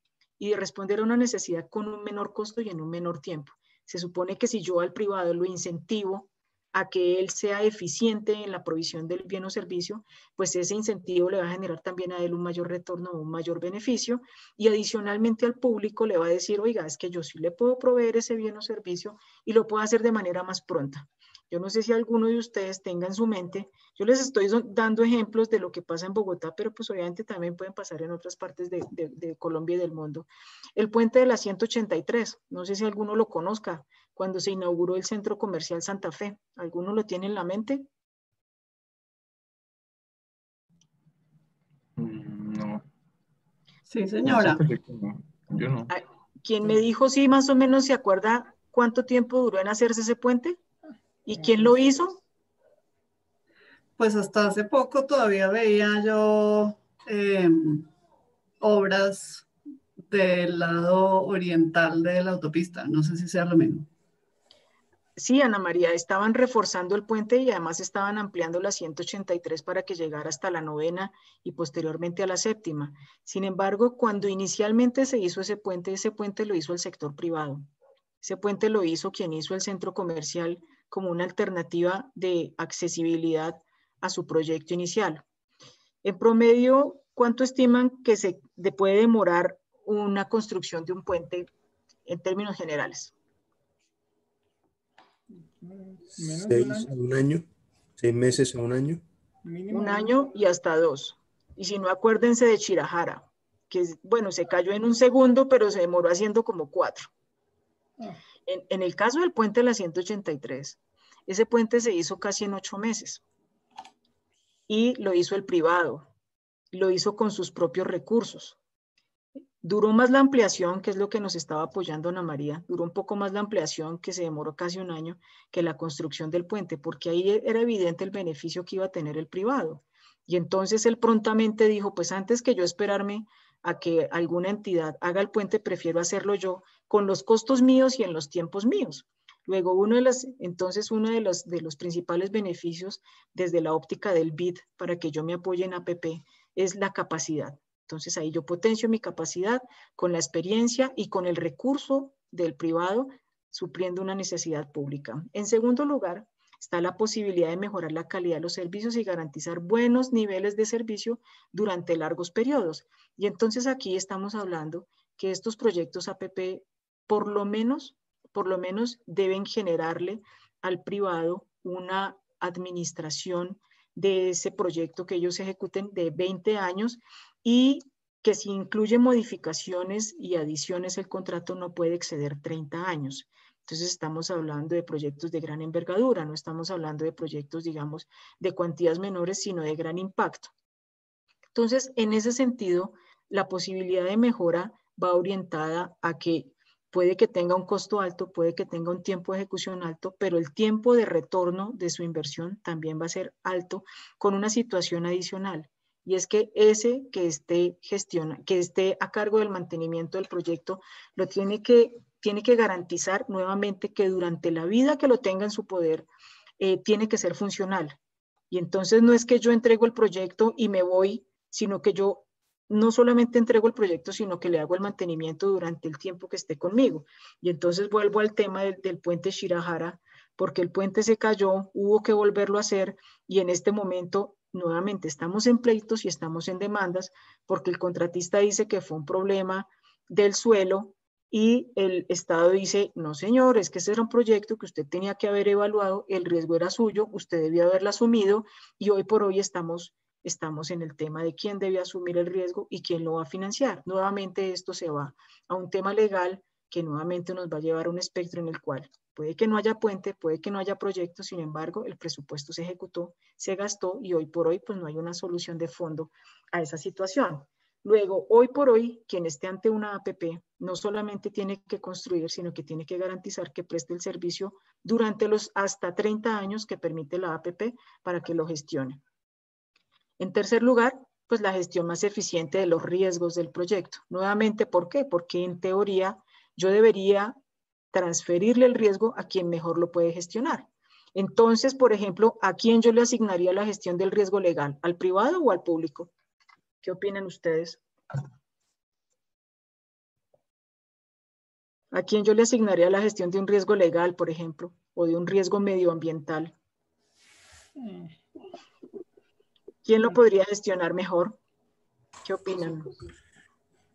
y de responder a una necesidad con un menor costo y en un menor tiempo. Se supone que si yo al privado lo incentivo a que él sea eficiente en la provisión del bien o servicio, pues ese incentivo le va a generar también a él un mayor retorno, un mayor beneficio, y adicionalmente al público le va a decir, oiga, es que yo sí le puedo proveer ese bien o servicio y lo puedo hacer de manera más pronta. Yo no sé si alguno de ustedes tenga en su mente, yo les estoy dando ejemplos de lo que pasa en Bogotá, pero pues obviamente también pueden pasar en otras partes de Colombia y del mundo. El puente de la 183, no sé si alguno lo conozca, cuando se inauguró el Centro Comercial Santa Fe. ¿Alguno lo tiene en la mente? No. Sí, señora. No, yo no. ¿Quién me dijo, sí, más o menos se acuerda cuánto tiempo duró en hacerse ese puente? ¿Y quién lo hizo? Pues hasta hace poco todavía veía yo obras del lado oriental de la autopista. No sé si sea lo mismo. Sí, Ana María, estaban reforzando el puente y además estaban ampliando la 183 para que llegara hasta la 9ª y posteriormente a la 7ª. Sin embargo, cuando inicialmente se hizo ese puente lo hizo el sector privado. Ese puente lo hizo quien hizo el centro comercial como una alternativa de accesibilidad a su proyecto inicial. En promedio, ¿cuánto estiman que se puede demorar una construcción de un puente en términos generales? Menos de un año. Un año, 6 meses a un año. Mínimo Un año y hasta 2. Y si no, acuérdense de Chirajara, que bueno, se cayó en un segundo, pero se demoró haciendo como 4. En el caso del puente de la 183, ese puente se hizo casi en 8 meses. Y lo hizo el privado, lo hizo con sus propios recursos. Duró más la ampliación, que es lo que nos estaba apoyando Ana María, duró un poco más la ampliación, que se demoró casi un año, que la construcción del puente, porque ahí era evidente el beneficio que iba a tener el privado. Y entonces él prontamente dijo, pues antes que yo esperarme a que alguna entidad haga el puente, prefiero hacerlo yo con los costos míos y en los tiempos míos. Luego, uno de los principales beneficios desde la óptica del BID para que yo me apoye en APP es la capacidad. Entonces ahí yo potencio mi capacidad con la experiencia y con el recurso del privado supliendo una necesidad pública. En segundo lugar, está la posibilidad de mejorar la calidad de los servicios y garantizar buenos niveles de servicio durante largos periodos. Y entonces aquí estamos hablando que estos proyectos APP por lo menos deben generarle al privado una administración de ese proyecto que ellos ejecuten de 20 años y que si incluye modificaciones y adiciones el contrato no puede exceder 30 años. Entonces estamos hablando de proyectos de gran envergadura, no estamos hablando de proyectos, digamos, de cuantías menores, sino de gran impacto. Entonces, en ese sentido, la posibilidad de mejora va orientada a que puede que tenga un costo alto, puede que tenga un tiempo de ejecución alto, pero el tiempo de retorno de su inversión también va a ser alto con una situación adicional. Y es que ese que esté a cargo del mantenimiento del proyecto, lo tiene que garantizar nuevamente que durante la vida que lo tenga en su poder, tiene que ser funcional. Y entonces no es que yo entrego el proyecto y me voy, sino que yo no solamente entrego el proyecto, sino que le hago el mantenimiento durante el tiempo que esté conmigo. Y entonces vuelvo al tema del puente Shirahara, porque el puente se cayó, hubo que volverlo a hacer y en este momento nuevamente estamos en pleitos y estamos en demandas porque el contratista dice que fue un problema del suelo y el Estado dice, no señor, es que ese era un proyecto que usted tenía que haber evaluado, el riesgo era suyo, usted debía haberlo asumido y hoy por hoy estamos en el tema de quién debe asumir el riesgo y quién lo va a financiar. Nuevamente esto se va a un tema legal que nuevamente nos va a llevar a un espectro en el cual puede que no haya puente, puede que no haya proyecto, sin embargo, el presupuesto se ejecutó, se gastó y hoy por hoy pues no hay una solución de fondo a esa situación. Luego, hoy por hoy, quien esté ante una APP no solamente tiene que construir, sino que tiene que garantizar que preste el servicio durante los hasta 30 años que permite la APP para que lo gestione. En tercer lugar, pues la gestión más eficiente de los riesgos del proyecto. Nuevamente, ¿por qué? Porque en teoría yo debería transferirle el riesgo a quien mejor lo puede gestionar. Entonces, por ejemplo, ¿a quién yo le asignaría la gestión del riesgo legal? ¿Al privado o al público? ¿Qué opinan ustedes? ¿A quién yo le asignaría la gestión de un riesgo legal, por ejemplo, o de un riesgo medioambiental? ¿Quién lo podría gestionar mejor? ¿Qué opinan?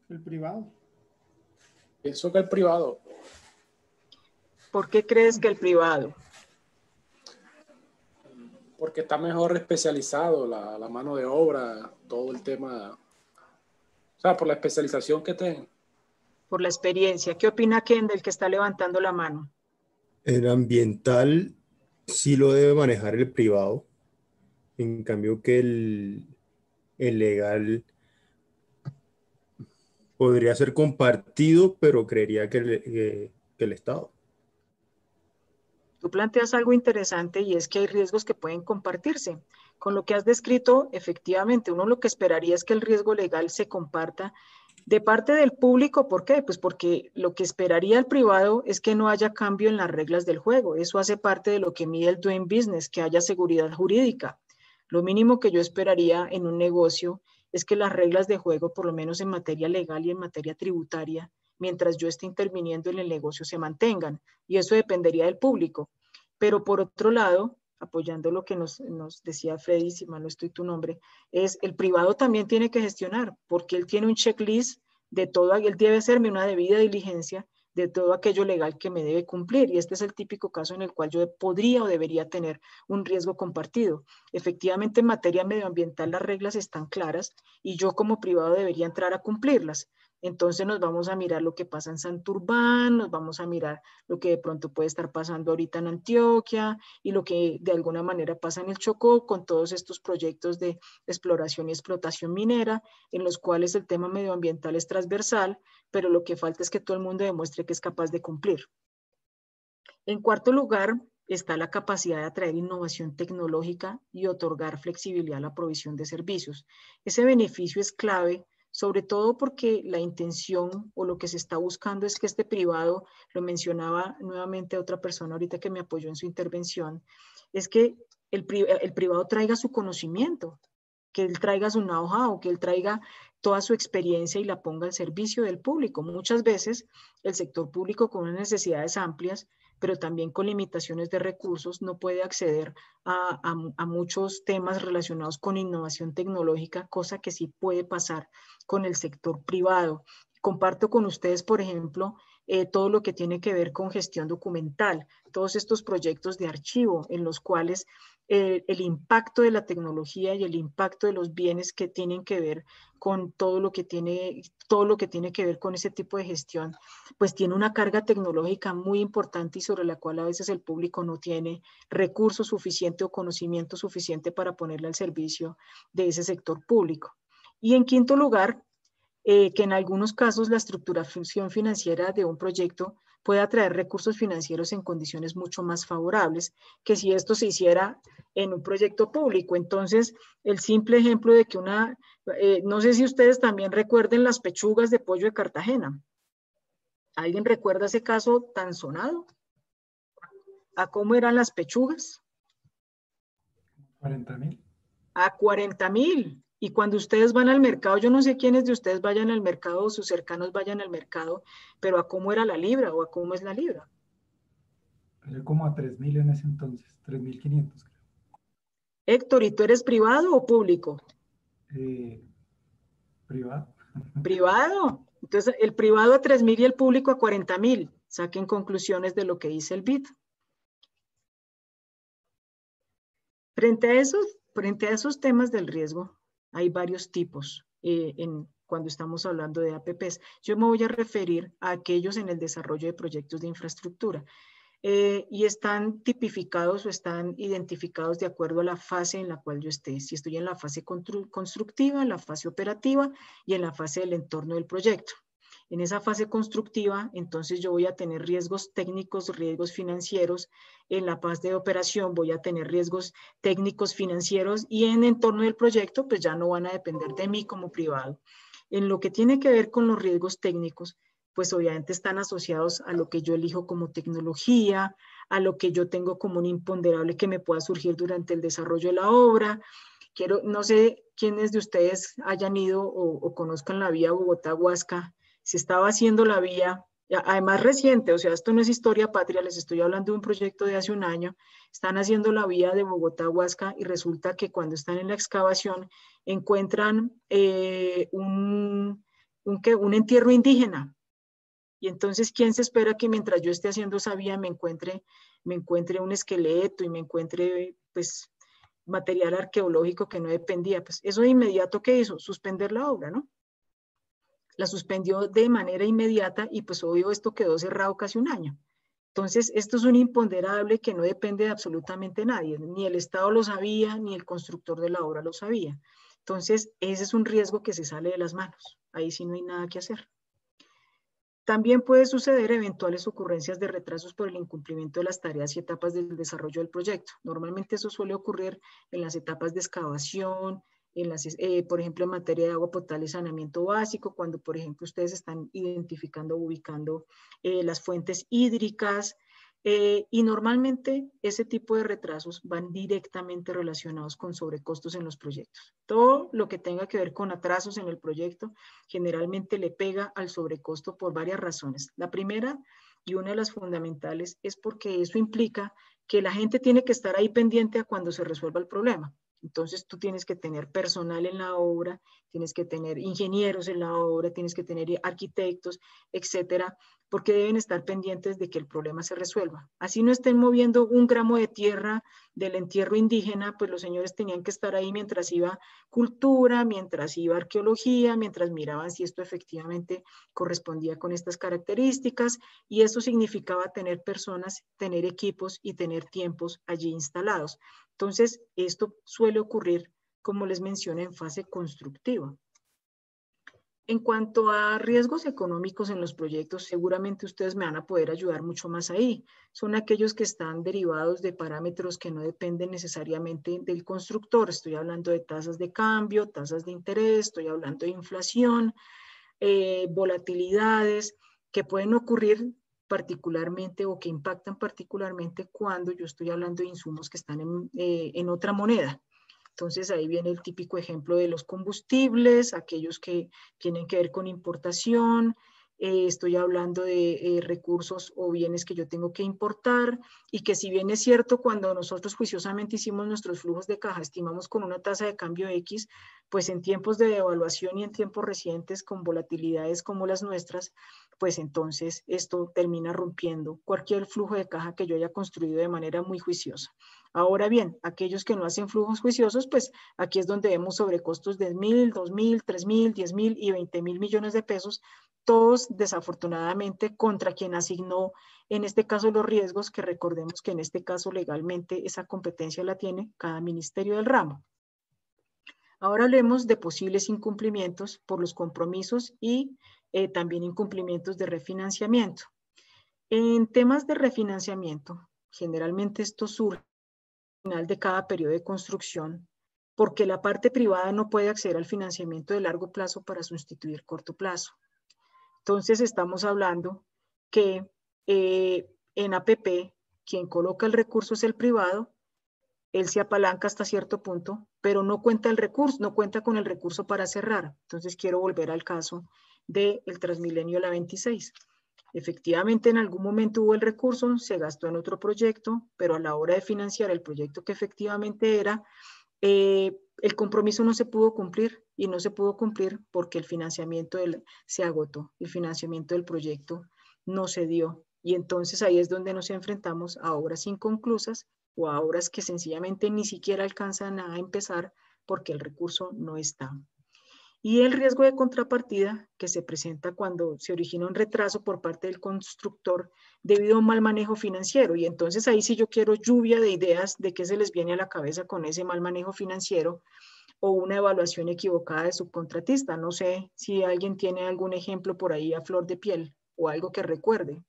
El privado. Pienso que el privado. ¿Por qué crees que el privado? Porque está mejor especializado la mano de obra, todo el tema. O sea, por la especialización que tenga. Por la experiencia. ¿Qué opina Kendall, que está levantando la mano? El ambiental sí lo debe manejar el privado. En cambio que el legal podría ser compartido, pero creería que el Estado. Tú planteas algo interesante y es que hay riesgos que pueden compartirse. Con lo que has descrito, efectivamente, uno lo que esperaría es que el riesgo legal se comparta de parte del público. ¿Por qué? Pues porque lo que esperaría el privado es que no haya cambio en las reglas del juego. Eso hace parte de lo que mide el Doing Business, que haya seguridad jurídica. Lo mínimo que yo esperaría en un negocio es que las reglas de juego, por lo menos en materia legal y en materia tributaria, mientras yo esté interviniendo en el negocio, se mantengan. Y eso dependería del público. Pero por otro lado, apoyando lo que nos decía Freddy, si mal no estoy tu nombre, es el privado también tiene que gestionar, porque él tiene un checklist de todo, él debe hacerme una debida diligencia de todo aquello legal que me debe cumplir. Y este es el típico caso en el cual yo podría o debería tener un riesgo compartido. Efectivamente, en materia medioambiental las reglas están claras y yo como privado debería entrar a cumplirlas. Entonces nos vamos a mirar lo que pasa en Santurbán, nos vamos a mirar lo que de pronto puede estar pasando ahorita en Antioquia y lo que de alguna manera pasa en el Chocó con todos estos proyectos de exploración y explotación minera, en los cuales el tema medioambiental es transversal, pero lo que falta es que todo el mundo demuestre que es capaz de cumplir. En cuarto lugar, está la capacidad de atraer innovación tecnológica y otorgar flexibilidad a la provisión de servicios. Ese beneficio es clave, sobre todo porque la intención o lo que se está buscando es que este privado, lo mencionaba nuevamente otra persona ahorita que me apoyó en su intervención, es que el privado traiga su conocimiento, que él traiga su know-how, que él traiga toda su experiencia y la ponga al servicio del público. Muchas veces el sector público con unas necesidades amplias, pero también con limitaciones de recursos, no puede acceder a muchos temas relacionados con innovación tecnológica, cosa que sí puede pasar con el sector privado. Comparto con ustedes, por ejemplo, todo lo que tiene que ver con gestión documental, todos estos proyectos de archivo en los cuales el impacto de la tecnología y el impacto de los bienes que tienen que ver con todo lo que tiene que ver con ese tipo de gestión, pues tiene una carga tecnológica muy importante y sobre la cual a veces el público no tiene recursos suficiente o conocimiento suficiente para ponerle al servicio de ese sector público. Y en quinto lugar, que en algunos casos la estructuración financiera de un proyecto puede atraer recursos financieros en condiciones mucho más favorables que si esto se hiciera en un proyecto público. Entonces, el simple ejemplo de que no sé si ustedes también recuerden las pechugas de pollo de Cartagena. ¿Alguien recuerda ese caso tan sonado? ¿A cómo eran las pechugas? 40.000. A 40.000. Y cuando ustedes van al mercado, yo no sé quiénes de ustedes vayan al mercado o sus cercanos vayan al mercado, pero ¿a cómo era la libra o a cómo es la libra? Era como a 3.000 en ese entonces, 3.500 creo. Héctor, ¿y tú eres privado o público? Privado. Privado. Entonces, el privado a 3.000 y el público a 40.000. Saquen conclusiones de lo que dice el BID. Frente a esos temas del riesgo, hay varios tipos cuando estamos hablando de APPs. Yo me voy a referir a aquellos en el desarrollo de proyectos de infraestructura. Y están tipificados o están identificados de acuerdo a la fase en la cual yo esté. Si estoy en la fase constructiva, en la fase operativa y en la fase del entorno del proyecto. En esa fase constructiva, entonces yo voy a tener riesgos técnicos, riesgos financieros. En la fase de operación voy a tener riesgos técnicos, financieros y en el entorno del proyecto, pues ya no van a depender de mí como privado. En lo que tiene que ver con los riesgos técnicos, pues obviamente están asociados a lo que yo elijo como tecnología, a lo que yo tengo como un imponderable que me pueda surgir durante el desarrollo de la obra. No sé quiénes de ustedes hayan ido o conozcan la vía Bogotá-Huasca. Se estaba haciendo la vía, además reciente, o sea, esto no es historia patria, les estoy hablando de un proyecto de hace un año. Están haciendo la vía de Bogotá-Huasca y resulta que cuando están en la excavación encuentran un entierro indígena. Y entonces, ¿quién se espera que mientras yo esté haciendo esa vía me encuentre un esqueleto y me encuentre, pues, material arqueológico que no dependía? Pues eso de inmediato, ¿qué hizo? Suspender la obra, ¿no? La suspendió de manera inmediata y pues obvio esto quedó cerrado casi un año. Entonces, esto es un imponderable que no depende de absolutamente nadie. Ni el Estado lo sabía, ni el constructor de la obra lo sabía. Entonces, ese es un riesgo que se sale de las manos. Ahí sí no hay nada que hacer. También puede suceder eventuales ocurrencias de retrasos por el incumplimiento de las tareas y etapas del desarrollo del proyecto. Normalmente eso suele ocurrir en las etapas de excavación, por ejemplo, en materia de agua potable y saneamiento básico, cuando, por ejemplo, ustedes están identificando o ubicando las fuentes hídricas, y normalmente ese tipo de retrasos van directamente relacionados con sobrecostos en los proyectos. Todo lo que tenga que ver con atrasos en el proyecto generalmente le pega al sobrecosto por varias razones. La primera y una de las fundamentales es porque eso implica que la gente tiene que estar ahí pendiente a cuando se resuelva el problema. Entonces tú tienes que tener personal en la obra, tienes que tener ingenieros en la obra, tienes que tener arquitectos, etcétera, porque deben estar pendientes de que el problema se resuelva. Así no estén moviendo un gramo de tierra del entierro indígena, pues los señores tenían que estar ahí mientras iba cultura, mientras iba arqueología, mientras miraban si esto efectivamente correspondía con estas características, y eso significaba tener personas, tener equipos y tener tiempos allí instalados. Entonces, esto suele ocurrir, como les mencioné, en fase constructiva. En cuanto a riesgos económicos en los proyectos, seguramente ustedes me van a poder ayudar mucho más ahí. Son aquellos que están derivados de parámetros que no dependen necesariamente del constructor. Estoy hablando de tasas de cambio, tasas de interés, estoy hablando de inflación, volatilidades que pueden ocurrir particularmente o que impactan particularmente cuando yo estoy hablando de insumos que están en otra moneda. Entonces ahí viene el típico ejemplo de los combustibles, aquellos que tienen que ver con importación, estoy hablando de recursos o bienes que yo tengo que importar y que si bien es cierto cuando nosotros juiciosamente hicimos nuestros flujos de caja, estimamos con una tasa de cambio X, pues en tiempos de devaluación y en tiempos recientes con volatilidades como las nuestras, pues entonces esto termina rompiendo cualquier flujo de caja que yo haya construido de manera muy juiciosa. Ahora bien, aquellos que no hacen flujos juiciosos, pues aquí es donde vemos sobrecostos de 1.000, 2.000, 3.000, 10.000 y 20.000 millones de pesos, todos desafortunadamente contra quien asignó en este caso los riesgos, que recordemos que en este caso legalmente esa competencia la tiene cada ministerio del ramo. Ahora hablemos de posibles incumplimientos por los compromisos y también incumplimientos de refinanciamiento. En temas de refinanciamiento, generalmente esto surge al final de cada periodo de construcción porque la parte privada no puede acceder al financiamiento de largo plazo para sustituir corto plazo. Entonces estamos hablando que en APP quien coloca el recurso es el privado, él se apalanca hasta cierto punto, pero no cuenta el recurso, no cuenta con el recurso para cerrar. Entonces quiero volver al caso del Transmilenio La 26. Efectivamente, en algún momento hubo el recurso, se gastó en otro proyecto, pero a la hora de financiar el proyecto que efectivamente era, el compromiso no se pudo cumplir y no se pudo cumplir porque el financiamiento se agotó, el financiamiento del proyecto no se dio. Y entonces ahí es donde nos enfrentamos a obras inconclusas o a obras que sencillamente ni siquiera alcanzan a empezar porque el recurso no está. Y el riesgo de contrapartida que se presenta cuando se origina un retraso por parte del constructor debido a un mal manejo financiero. Y entonces ahí sí yo quiero lluvia de ideas de qué se les viene a la cabeza con ese mal manejo financiero o una evaluación equivocada de subcontratista. No sé si alguien tiene algún ejemplo por ahí a flor de piel o algo que recuerde.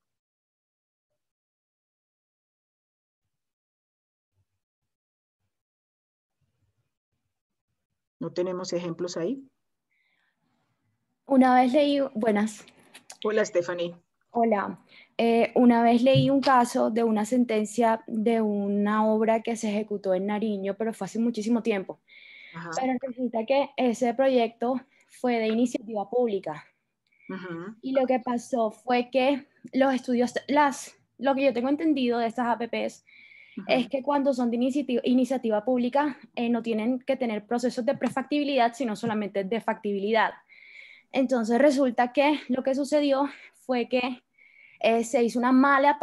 ¿No tenemos ejemplos ahí? Una vez leí, buenas, Hola, Stephanie. hola. Una vez leí un caso de una sentencia de una obra que se ejecutó en Nariño, pero fue hace muchísimo tiempo. Ajá. Pero resulta que ese proyecto fue de iniciativa pública. Ajá. Y lo que pasó fue que los estudios, lo que yo tengo entendido de estas APPs, es que cuando son de iniciativa pública no tienen que tener procesos de prefactibilidad, sino solamente de factibilidad. Entonces resulta que lo que sucedió fue que se hizo una mala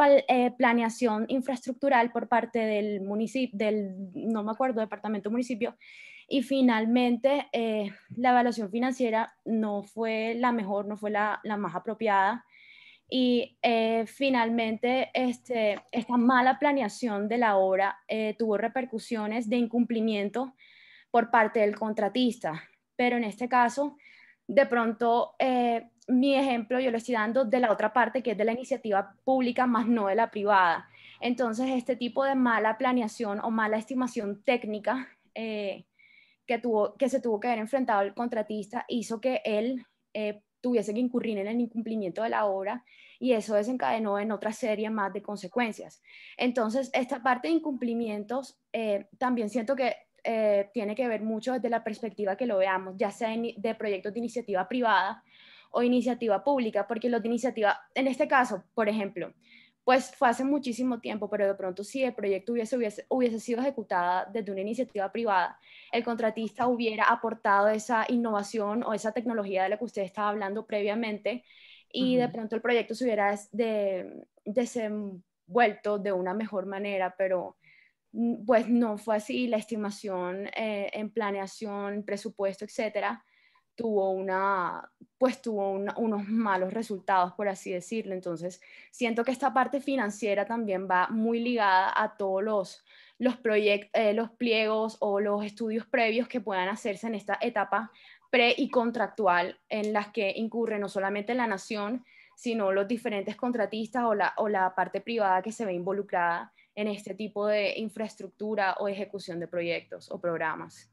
planeación infraestructural por parte del municipio, no me acuerdo, departamento municipio, y finalmente la evaluación financiera no fue la mejor, no fue la más apropiada. Y finalmente esta mala planeación de la obra tuvo repercusiones de incumplimiento por parte del contratista. Pero en este caso, de pronto, mi ejemplo yo lo estoy dando de la otra parte, que es de la iniciativa pública, más no de la privada. Entonces, este tipo de mala planeación o mala estimación técnica que se tuvo que haber enfrentado el contratista hizo que él tuviese que incurrir en el incumplimiento de la obra y eso desencadenó en otra serie más de consecuencias. Entonces, esta parte de incumplimientos también siento que tiene que ver mucho desde la perspectiva que lo veamos, ya sea de proyectos de iniciativa privada o iniciativa pública, porque los de iniciativa, en este caso, por ejemplo, pues fue hace muchísimo tiempo, pero de pronto si el proyecto hubiese sido ejecutado desde una iniciativa privada, el contratista hubiera aportado esa innovación o esa tecnología de la que usted estaba hablando previamente, y de pronto el proyecto se hubiera desenvuelto de una mejor manera, pero pues no fue así. La estimación en planeación, presupuesto, etcétera, tuvo unos malos resultados, por así decirlo. Entonces, siento que esta parte financiera también va muy ligada a todos los pliegos o los estudios previos que puedan hacerse en esta etapa pre y contractual, en las que incurre no solamente la nación, sino los diferentes contratistas o la parte privada que se ve involucrada en este tipo de infraestructura o ejecución de proyectos o programas.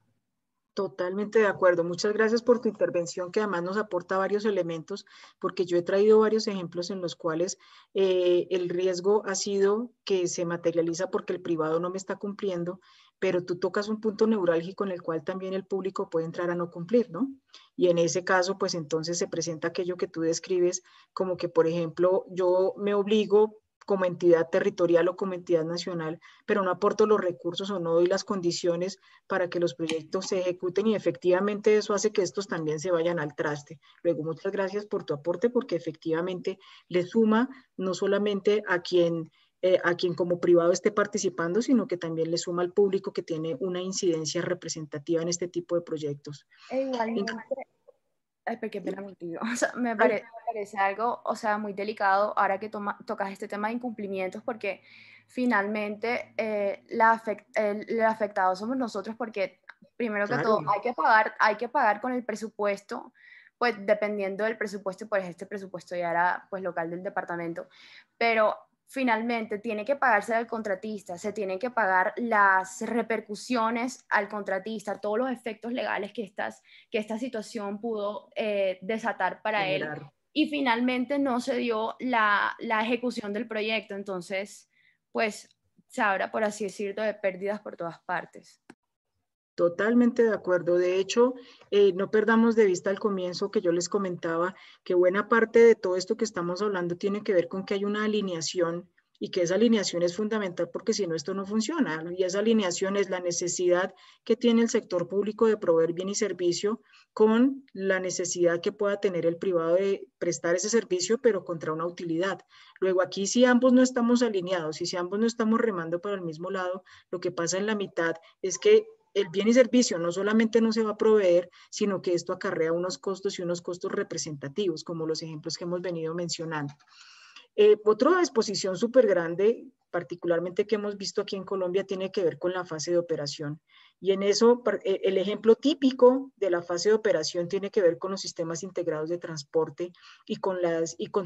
Totalmente de acuerdo. Muchas gracias por tu intervención, que además nos aporta varios elementos, porque yo he traído varios ejemplos en los cuales el riesgo ha sido que se materializa porque el privado no me está cumpliendo, pero tú tocas un punto neurálgico en el cual también el público puede entrar a no cumplir, ¿no? Y en ese caso, pues entonces se presenta aquello que tú describes, como que, por ejemplo, yo me obligo como entidad territorial o como entidad nacional, pero no aporto los recursos o no doy las condiciones para que los proyectos se ejecuten, y efectivamente eso hace que estos también se vayan al traste. Luego, muchas gracias por tu aporte, porque efectivamente le suma no solamente a quien como privado esté participando, sino que también le suma al público que tiene una incidencia representativa en este tipo de proyectos. Igualmente, qué pena contigo. O sea, me parece algo, o sea, muy delicado ahora que tocas este tema de incumplimientos, porque finalmente el afectado somos nosotros, porque primero que todo hay que pagar con el presupuesto, pues dependiendo del presupuesto, pues este presupuesto ya era pues local del departamento, pero finalmente tiene que pagarse al contratista, se tienen que pagar las repercusiones al contratista, todos los efectos legales que esta situación pudo desatar para él, y finalmente no se dio la ejecución del proyecto. Entonces, pues se habla, por así decirlo, de pérdidas por todas partes. Totalmente de acuerdo. De hecho, no perdamos de vista al comienzo que yo les comentaba que buena parte de todo esto que estamos hablando tiene que ver con que hay una alineación, y que esa alineación es fundamental, porque si no, esto no funciona. Y esa alineación es la necesidad que tiene el sector público de proveer bien y servicio con la necesidad que pueda tener el privado de prestar ese servicio, pero contra una utilidad. Luego, aquí si ambos no estamos alineados y si ambos no estamos remando para el mismo lado, lo que pasa en la mitad es que el bien y servicio no solamente no se va a proveer, sino que esto acarrea unos costos, y unos costos representativos, como los ejemplos que hemos venido mencionando. Otra exposición súper grande, particularmente que hemos visto aquí en Colombia, tiene que ver con la fase de operación. Y en eso, el ejemplo típico de la fase de operación tiene que ver con los sistemas integrados de transporte y con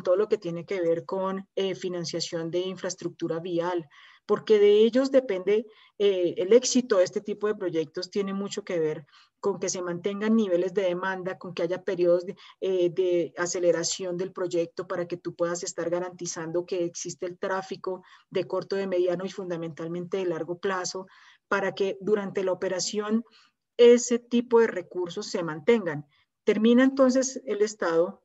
todo lo que tiene que ver con financiación de infraestructura vial, porque de ellos depende el éxito de este tipo de proyectos. Tiene mucho que ver con que se mantengan niveles de demanda, con que haya periodos de aceleración del proyecto para que tú puedas estar garantizando que existe el tráfico de corto, de mediano y fundamentalmente de largo plazo, para que durante la operación ese tipo de recursos se mantengan. Termina entonces el Estado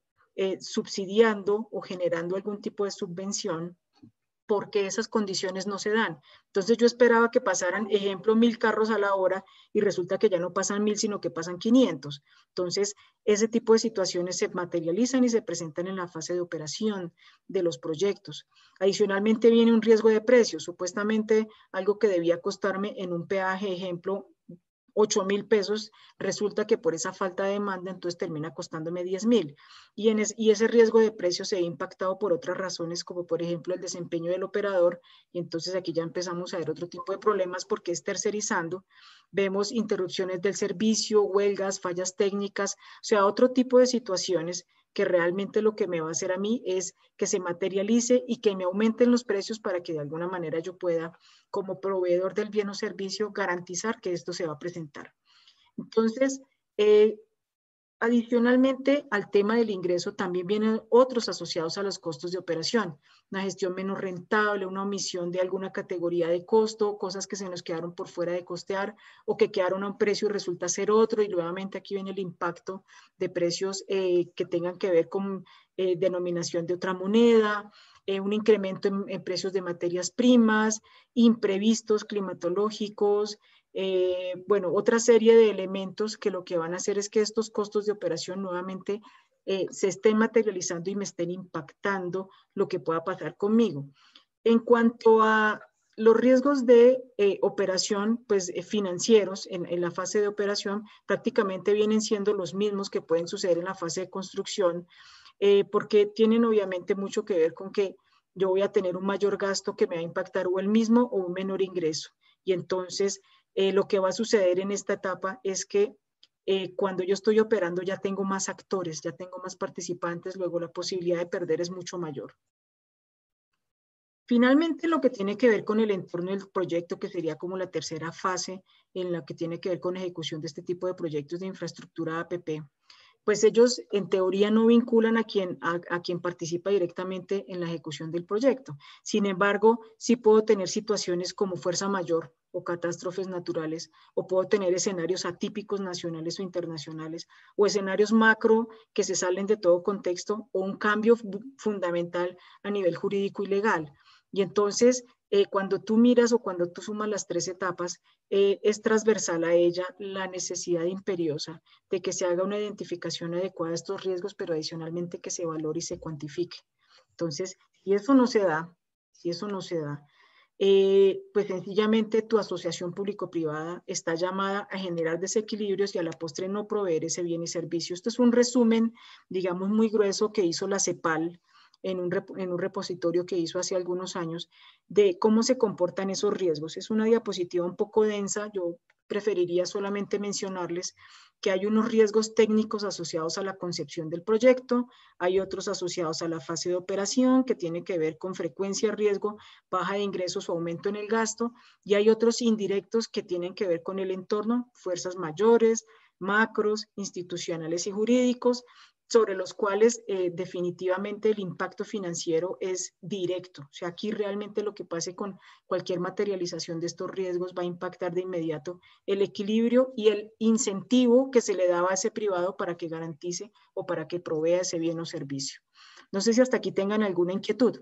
subsidiando o generando algún tipo de subvención porque esas condiciones no se dan. Entonces yo esperaba que pasaran, ejemplo, 1000 carros a la hora, y resulta que ya no pasan 1000, sino que pasan 500. Entonces, ese tipo de situaciones se materializan y se presentan en la fase de operación de los proyectos. Adicionalmente viene un riesgo de precios. Supuestamente algo que debía costarme en un peaje, ejemplo, 8,000 pesos, resulta que por esa falta de demanda entonces termina costándome 10,000, y ese riesgo de precio se ve impactado por otras razones, como por ejemplo el desempeño del operador, y entonces aquí ya empezamos a ver otro tipo de problemas porque es tercerizando. Vemos interrupciones del servicio, huelgas, fallas técnicas, o sea, otro tipo de situaciones que realmente lo que me va a hacer a mí es que se materialice y que me aumenten los precios, para que de alguna manera yo pueda, como proveedor del bien o servicio, garantizar que esto se va a presentar. Entonces, adicionalmente al tema del ingreso, también vienen otros asociados a los costos de operación: una gestión menos rentable, una omisión de alguna categoría de costo, cosas que se nos quedaron por fuera de costear o que quedaron a un precio y resulta ser otro, y nuevamente aquí viene el impacto de precios que tengan que ver con denominación de otra moneda, un incremento en precios de materias primas, imprevistos climatológicos, bueno, otra serie de elementos que lo que van a hacer es que estos costos de operación nuevamente se estén materializando y me estén impactando lo que pueda pasar conmigo. En cuanto a los riesgos de operación, pues financieros en la fase de operación prácticamente vienen siendo los mismos que pueden suceder en la fase de construcción, porque tienen obviamente mucho que ver con que yo voy a tener un mayor gasto que me va a impactar o el mismo o un menor ingreso. Y entonces lo que va a suceder en esta etapa es que cuando yo estoy operando ya tengo más actores, ya tengo más participantes, luego la posibilidad de perder es mucho mayor. Finalmente, lo que tiene que ver con el entorno del proyecto, que sería como la tercera fase en la que tiene que ver con ejecución de este tipo de proyectos de infraestructura APP, pues ellos en teoría no vinculan a quien participa directamente en la ejecución del proyecto. Sin embargo, sí puedo tener situaciones como fuerza mayor o catástrofes naturales, o puedo tener escenarios atípicos nacionales o internacionales, o escenarios macro que se salen de todo contexto, o un cambio fundamental a nivel jurídico y legal. Y entonces, cuando tú miras o cuando tú sumas las tres etapas, es transversal a ella la necesidad imperiosa de que se haga una identificación adecuada de estos riesgos, pero adicionalmente que se valore y se cuantifique. Entonces, si eso no se da, pues sencillamente tu asociación público-privada está llamada a generar desequilibrios y a la postre no proveer ese bien y servicio. Esto es un resumen, digamos, muy grueso que hizo la CEPAL en un repositorio que hizo hace algunos años de cómo se comportan esos riesgos. Es una diapositiva un poco densa, yo preferiría solamente mencionarles que hay unos riesgos técnicos asociados a la concepción del proyecto, hay otros asociados a la fase de operación que tiene que ver con frecuencia, riesgo, baja de ingresos o aumento en el gasto, y hay otros indirectos que tienen que ver con el entorno, fuerzas mayores, macros, institucionales y jurídicos, sobre los cuales definitivamente el impacto financiero es directo. O sea, aquí realmente lo que pase con cualquier materialización de estos riesgos va a impactar de inmediato el equilibrio y el incentivo que se le daba a ese privado para que garantice o para que provea ese bien o servicio. No sé si hasta aquí tengan alguna inquietud.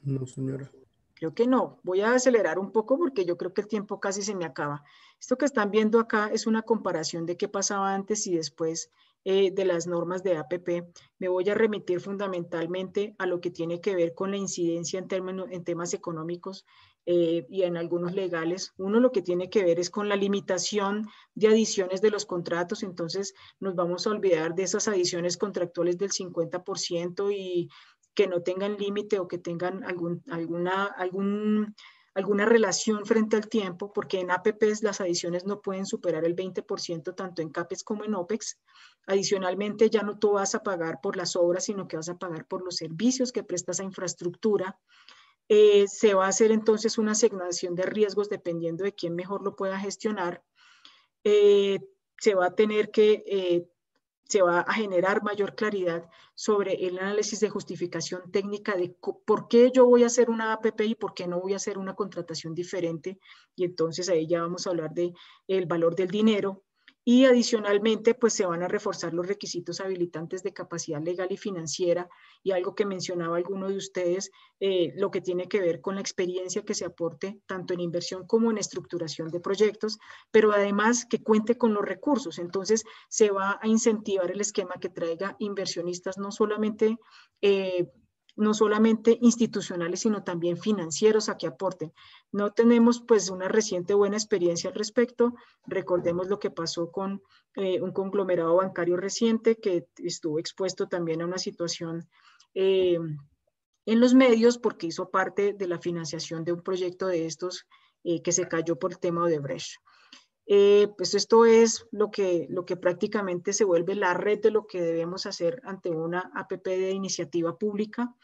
No, señora. Creo que no. Voy a acelerar un poco porque yo creo que el tiempo casi se me acaba. Esto que están viendo acá es una comparación de qué pasaba antes y después de las normas de APP. Me voy a remitir fundamentalmente a lo que tiene que ver con la incidencia en temas económicos y en algunos legales. Uno lo que tiene que ver es con la limitación de adiciones de los contratos. Entonces nos vamos a olvidar de esas adiciones contractuales del 50% y que no tengan límite o que tengan alguna relación frente al tiempo, porque en APPs las adiciones no pueden superar el 20% tanto en CAPEX como en OPEX. Adicionalmente, ya no tú vas a pagar por las obras, sino que vas a pagar por los servicios que presta esa infraestructura. Se va a hacer entonces una asignación de riesgos dependiendo de quién mejor lo pueda gestionar. Se va a tener que se va a generar mayor claridad sobre el análisis de justificación técnica de por qué yo voy a hacer una APP y por qué no voy a hacer una contratación diferente. Y entonces ahí ya vamos a hablar del valor del dinero. Y adicionalmente, pues se van a reforzar los requisitos habilitantes de capacidad legal y financiera, y algo que mencionaba alguno de ustedes, lo que tiene que ver con la experiencia que se aporte tanto en inversión como en estructuración de proyectos, pero además que cuente con los recursos. Entonces se va a incentivar el esquema que traiga inversionistas no solamente institucionales, sino también financieros a que aporten. No tenemos pues una reciente buena experiencia al respecto. Recordemos lo que pasó con un conglomerado bancario reciente que estuvo expuesto también a una situación en los medios porque hizo parte de la financiación de un proyecto de estos que se cayó por el tema de Odebrecht. Pues esto es lo que prácticamente se vuelve la red de lo que debemos hacer ante una APP de iniciativa pública.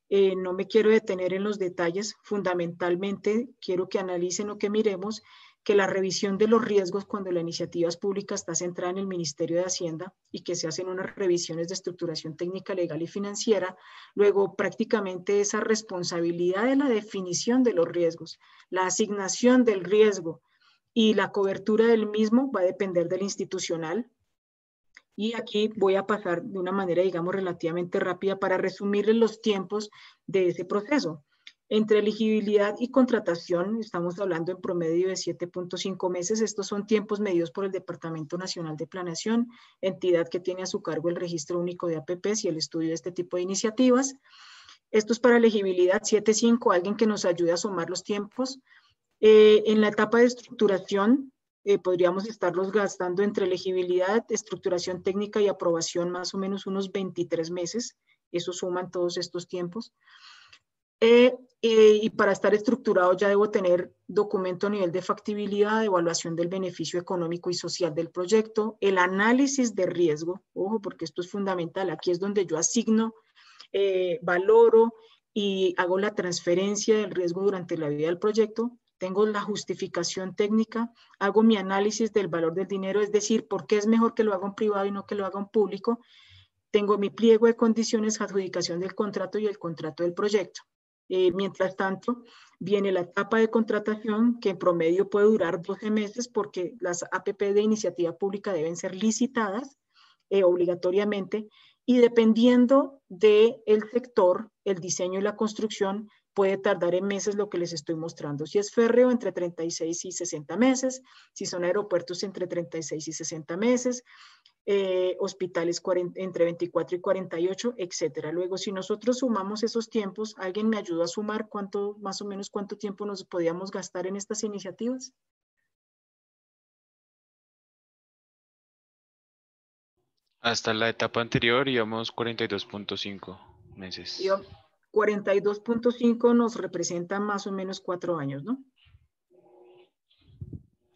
No me quiero detener en los detalles, fundamentalmente quiero que analicen o que miremos que la revisión de los riesgos cuando la iniciativa es pública está centrada en el Ministerio de Hacienda y que se hacen unas revisiones de estructuración técnica, legal y financiera. Luego, prácticamente esa responsabilidad de la definición de los riesgos, la asignación del riesgo y la cobertura del mismo va a depender del institucional. Y aquí voy a pasar de una manera, digamos, relativamente rápida para resumirles los tiempos de ese proceso. Entre elegibilidad y contratación, estamos hablando en promedio de 7.5 meses. Estos son tiempos medidos por el Departamento Nacional de Planeación, entidad que tiene a su cargo el Registro Único de APPs y el estudio de este tipo de iniciativas. Esto es para elegibilidad 7.5, alguien que nos ayude a sumar los tiempos. En la etapa de estructuración, podríamos estarlos gastando entre elegibilidad, estructuración técnica y aprobación más o menos unos 23 meses. Eso suman todos estos tiempos. Y para estar estructurado ya debo tener documento a nivel de factibilidad, evaluación del beneficio económico y social del proyecto, el análisis de riesgo, ojo, porque esto es fundamental, aquí es donde yo asigno, valoro y hago la transferencia del riesgo durante la vida del proyecto. Tengo la justificación técnica, hago mi análisis del valor del dinero, es decir, por qué es mejor que lo haga un privado y no que lo haga un público. Tengo mi pliego de condiciones, adjudicación del contrato y el contrato del proyecto. Mientras tanto, viene la etapa de contratación, que en promedio puede durar 12 meses porque las APP de iniciativa pública deben ser licitadas obligatoriamente, y dependiendo del sector, el diseño y la construcción puede tardar en meses lo que les estoy mostrando. Si es férreo, entre 36 y 60 meses, si son aeropuertos, entre 36 y 60 meses, hospitales entre 24 y 48, etcétera. Luego, si nosotros sumamos esos tiempos, ¿alguien me ayuda a sumar más o menos cuánto tiempo nos podíamos gastar en estas iniciativas? Hasta la etapa anterior íbamos 42.5 meses. 42.5 nos representa más o menos 4 años, ¿no?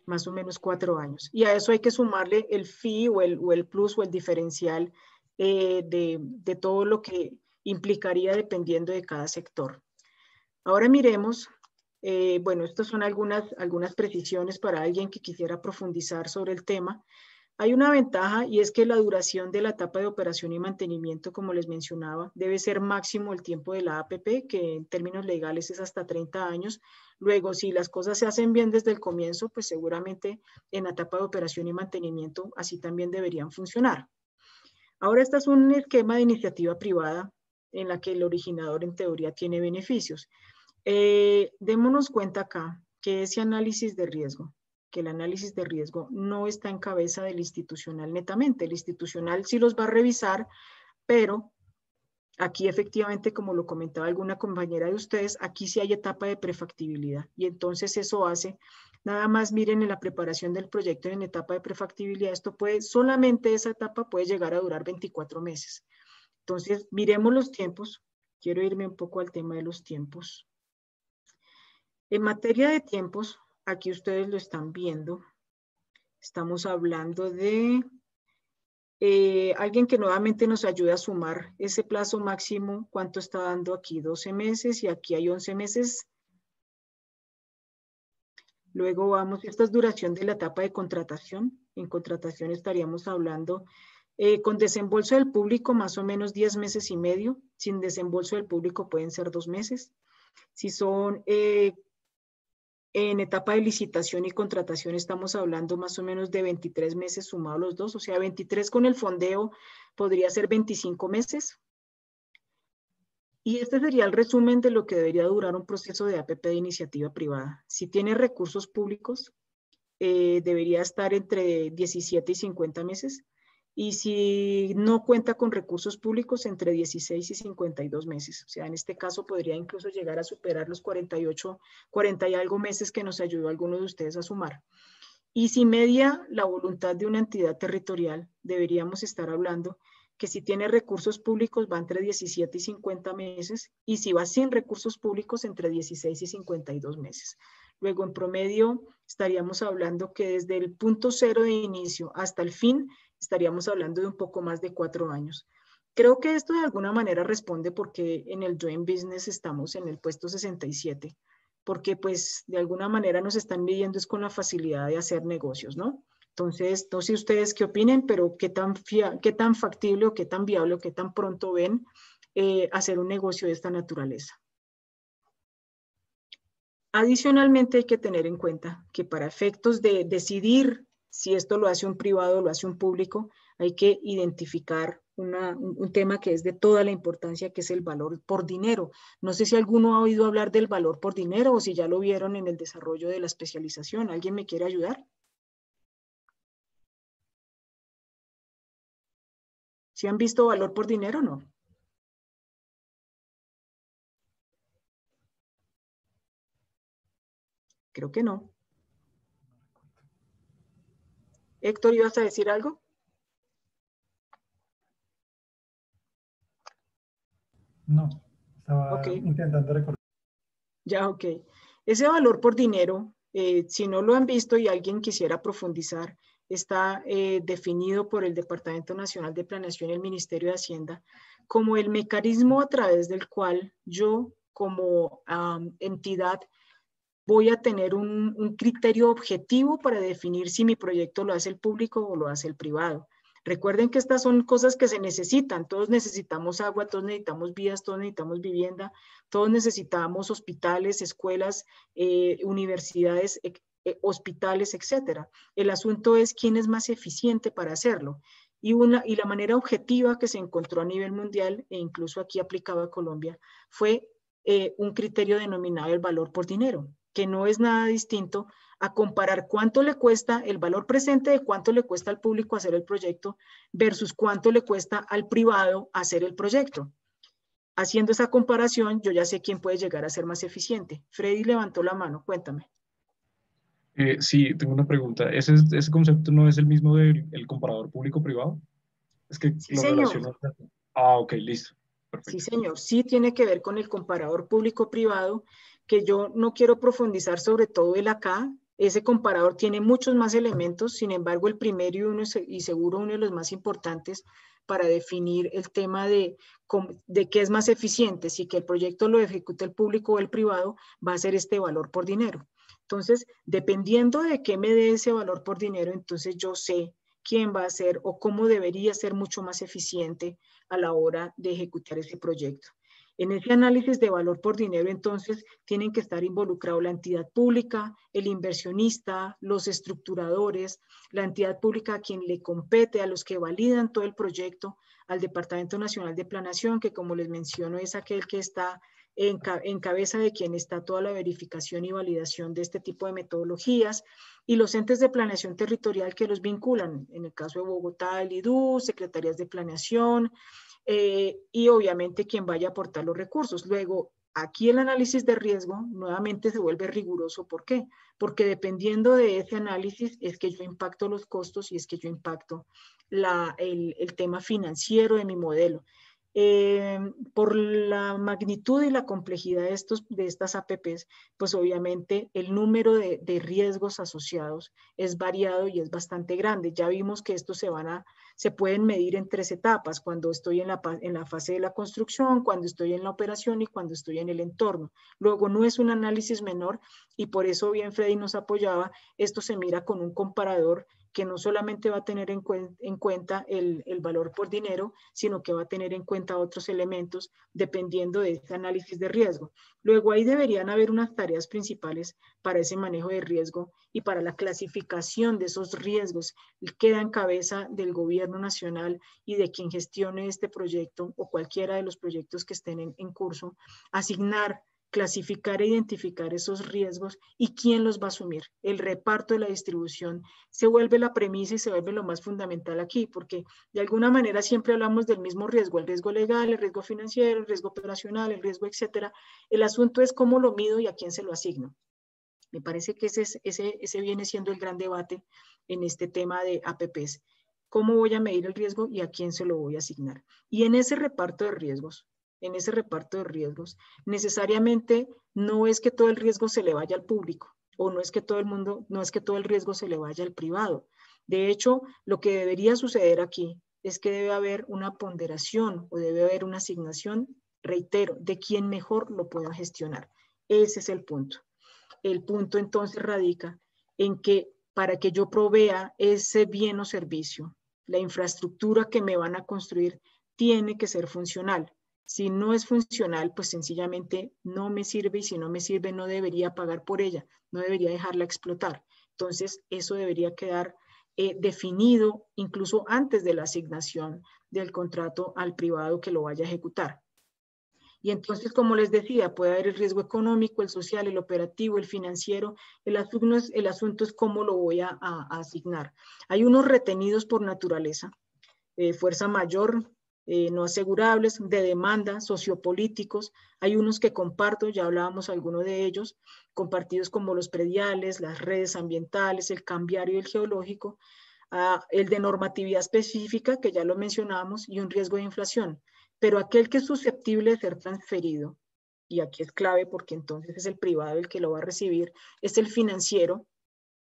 Más o menos 4 años. Y a eso hay que sumarle el fee o el plus o el diferencial de todo lo que implicaría dependiendo de cada sector. Ahora miremos, bueno, estas son algunas precisiones para alguien que quisiera profundizar sobre el tema. Hay una ventaja y es que la duración de la etapa de operación y mantenimiento, como les mencionaba, debe ser máximo el tiempo de la APP, que en términos legales es hasta 30 años. Luego, si las cosas se hacen bien desde el comienzo, pues seguramente en la etapa de operación y mantenimiento así también deberían funcionar. Ahora, este es un esquema de iniciativa privada en la que el originador en teoría tiene beneficios. Démonos cuenta acá que ese análisis de riesgo, que el análisis de riesgo no está en cabeza del institucional netamente. El institucional sí los va a revisar, pero aquí efectivamente, como lo comentaba alguna compañera de ustedes, aquí sí hay etapa de prefactibilidad. Y entonces eso hace, nada más miren en la preparación del proyecto en etapa de prefactibilidad, solamente esa etapa puede llegar a durar 24 meses. Entonces, miremos los tiempos. Quiero irme un poco al tema de los tiempos. En materia de tiempos, aquí ustedes lo están viendo. Estamos hablando de alguien que nuevamente nos ayude a sumar ese plazo máximo. ¿Cuánto está dando aquí? 12 meses y aquí hay 11 meses. Luego vamos, esta es duración de la etapa de contratación. En contratación estaríamos hablando con desembolso del público más o menos 10 meses y medio. Sin desembolso del público pueden ser 2 meses. Si son en etapa de licitación y contratación estamos hablando más o menos de 23 meses sumados los dos, o sea, 23 con el fondeo podría ser 25 meses. Y este sería el resumen de lo que debería durar un proceso de APP de iniciativa privada. Si tiene recursos públicos, debería estar entre 17 y 50 meses. Y si no cuenta con recursos públicos, entre 16 y 52 meses. O sea, en este caso podría incluso llegar a superar los 40 y algo meses que nos ayudó a alguno de ustedes a sumar. Y si media la voluntad de una entidad territorial, deberíamos estar hablando que si tiene recursos públicos va entre 17 y 50 meses, y si va sin recursos públicos, entre 16 y 52 meses. Luego, en promedio, estaríamos hablando que desde el punto cero de inicio hasta el fin, estaríamos hablando de un poco más de 4 años. Creo que esto de alguna manera responde porque en el Doing Business estamos en el puesto 67, porque pues de alguna manera nos están midiendo es con la facilidad de hacer negocios, ¿no? Entonces, no sé ustedes qué opinen, pero qué tan factible o qué tan viable o qué tan pronto ven hacer un negocio de esta naturaleza. Adicionalmente hay que tener en cuenta que para efectos de decidir si esto lo hace un privado o lo hace un público, hay que identificar un tema que es de toda la importancia, que es el valor por dinero. No sé si alguno ha oído hablar del valor por dinero o si ya lo vieron en el desarrollo de la especialización. ¿Alguien me quiere ayudar? ¿Sí han visto valor por dinero o no? Creo que no. Héctor, ¿ibas a decir algo? No, estaba intentando recordar. Ya, ok. Ese valor por dinero, si no lo han visto y alguien quisiera profundizar, está definido por el Departamento Nacional de Planeación y el Ministerio de Hacienda como el mecanismo a través del cual yo, como entidad, voy a tener un criterio objetivo para definir si mi proyecto lo hace el público o lo hace el privado. Recuerden que estas son cosas que se necesitan. Todos necesitamos agua, todos necesitamos vías, todos necesitamos vivienda, todos necesitamos hospitales, escuelas, universidades, hospitales, etcétera. El asunto es quién es más eficiente para hacerlo. Y la manera objetiva que se encontró a nivel mundial, e incluso aquí aplicado a Colombia, fue un criterio denominado el valor por dinero, que no es nada distinto a comparar cuánto le cuesta el valor presente de cuánto le cuesta al público hacer el proyecto versus cuánto le cuesta al privado hacer el proyecto. Haciendo esa comparación, yo ya sé quién puede llegar a ser más eficiente. Freddy levantó la mano, cuéntame. Sí, tengo una pregunta. ¿Ese concepto no es el mismo del comparador público-privado? Es que Sí, lo señor. relaciono. Ah, ok, listo. Perfecto. Sí, señor. Sí tiene que ver con el comparador público-privado, que yo no quiero profundizar sobre todo el acá. Ese comparador tiene muchos más elementos, sin embargo, el primero y seguro uno de los más importantes para definir el tema de qué es más eficiente, si que el proyecto lo ejecute el público o el privado, va a ser este valor por dinero. Entonces, dependiendo de qué me dé ese valor por dinero, entonces yo sé quién va a ser o cómo debería ser mucho más eficiente a la hora de ejecutar ese proyecto. En ese análisis de valor por dinero, entonces, tienen que estar involucrados la entidad pública, el inversionista, los estructuradores, la entidad pública a quien le compete, a los que validan todo el proyecto, al Departamento Nacional de Planeación, que como les menciono es aquel que está en cabeza de quien está toda la verificación y validación de este tipo de metodologías, y los entes de planeación territorial que los vinculan, en el caso de Bogotá, el IDU, secretarías de planeación, y obviamente quien vaya a aportar los recursos. Luego, aquí el análisis de riesgo nuevamente se vuelve riguroso. ¿Por qué? Porque dependiendo de ese análisis es que yo impacto los costos y es que yo impacto el tema financiero de mi modelo. Por la magnitud y la complejidad de estas APPs, pues obviamente el número de riesgos asociados es variado y es bastante grande. Ya vimos que estos se pueden medir en 3 etapas: cuando estoy en la fase de la construcción, cuando estoy en la operación y cuando estoy en el entorno. Luego, no es un análisis menor, y por eso bien Freddy nos apoyaba. Esto se mira con un comparador que no solamente va a tener en cuenta el valor por dinero, sino que va a tener en cuenta otros elementos dependiendo de ese análisis de riesgo. Luego, ahí deberían haber unas tareas principales para ese manejo de riesgo y para la clasificación de esos riesgos. Queda en cabeza del gobierno nacional y de quien gestione este proyecto o cualquiera de los proyectos que estén en curso, asignar, clasificar e identificar esos riesgos y quién los va a asumir. El reparto de la distribución se vuelve la premisa y se vuelve lo más fundamental aquí, porque de alguna manera siempre hablamos del mismo riesgo: el riesgo legal, el riesgo financiero, el riesgo operacional, el riesgo, etcétera. El asunto es cómo lo mido y a quién se lo asigno. Me parece que ese viene siendo el gran debate en este tema de APPs. ¿Cómo voy a medir el riesgo y a quién se lo voy a asignar? Y en ese reparto de riesgos, necesariamente no es que todo el riesgo se le vaya al público, o no es que todo el riesgo se le vaya al privado. De hecho, lo que debería suceder aquí es que debe haber una ponderación o debe haber una asignación, reitero, de quien mejor lo pueda gestionar. Ese es el punto. El punto entonces radica en que para que yo provea ese bien o servicio, la infraestructura que me van a construir tiene que ser funcional. Si no es funcional, pues sencillamente no me sirve, y si no me sirve no debería pagar por ella, no debería dejarla explotar. Entonces eso debería quedar definido incluso antes de la asignación del contrato al privado que lo vaya a ejecutar. Y entonces, como les decía, puede haber el riesgo económico, el social, el operativo, el financiero. El asunto es cómo lo voy a asignar. Hay unos retenidos por naturaleza, fuerza mayor, no asegurables, de demanda, sociopolíticos. Hay unos que comparto, ya hablábamos algunos de ellos, compartidos como los prediales, las redes ambientales, el cambiario y el geológico, el de normatividad específica, que ya lo mencionamos, y un riesgo de inflación. Pero aquel que es susceptible de ser transferido, y aquí es clave porque entonces es el privado el que lo va a recibir, es el financiero.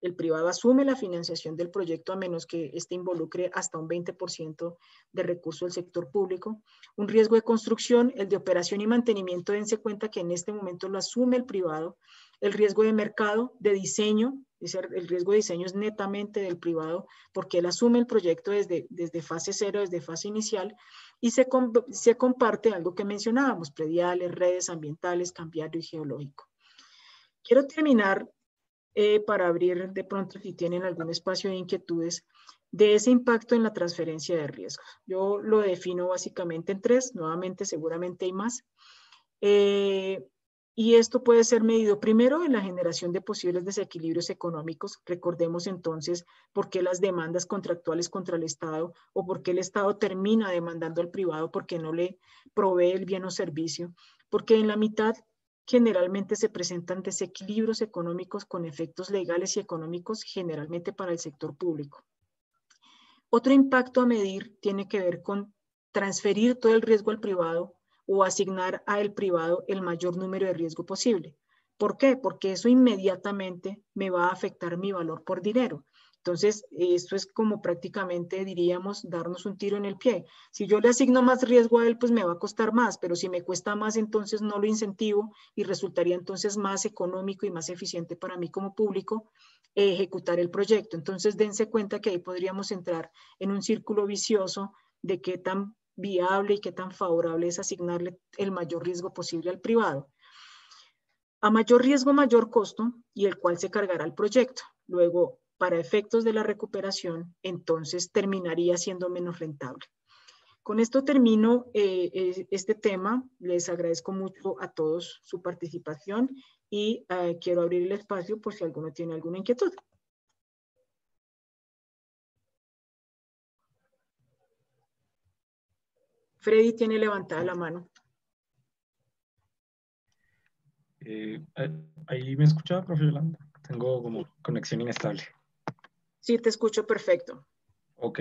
El privado asume la financiación del proyecto a menos que este involucre hasta un 20% de recursos del sector público. Un riesgo de construcción, el de operación y mantenimiento, dense cuenta que en este momento lo asume el privado. El riesgo de mercado, de diseño, el riesgo de diseño es netamente del privado porque él asume el proyecto desde fase cero, desde fase inicial, y se comparte algo que mencionábamos, prediales, redes ambientales, cambiario y geológico. Quiero terminar para abrir de pronto si tienen algún espacio de inquietudes de ese impacto en la transferencia de riesgos. Yo lo defino básicamente en 3, nuevamente seguramente hay más. Y esto puede ser medido primero en la generación de posibles desequilibrios económicos. Recordemos entonces por qué las demandas contractuales contra el Estado o por qué el Estado termina demandando al privado porque no le provee el bien o servicio. Porque en la mitad generalmente se presentan desequilibrios económicos con efectos legales y económicos generalmente para el sector público. Otro impacto a medir tiene que ver con transferir todo el riesgo al privado o asignar al privado el mayor número de riesgo posible. ¿Por qué? Porque eso inmediatamente me va a afectar mi valor por dinero. Entonces, esto es como prácticamente diríamos darnos un tiro en el pie. Si yo le asigno más riesgo a él, pues me va a costar más, pero si me cuesta más, entonces no lo incentivo y resultaría entonces más económico y más eficiente para mí como público ejecutar el proyecto. Entonces, dense cuenta que ahí podríamos entrar en un círculo vicioso de qué tan viable y qué tan favorable es asignarle el mayor riesgo posible al privado. A mayor riesgo, mayor costo, y el cual se cargará el proyecto. Luego, para efectos de la recuperación, entonces terminaría siendo menos rentable. Con esto termino este tema. Les agradezco mucho a todos su participación y quiero abrir el espacio por si alguno tiene alguna inquietud. Freddy tiene levantada la mano. ¿Ahí me escucha, profe Yolanda? Tengo como conexión inestable. Sí, te escucho perfecto. Ok.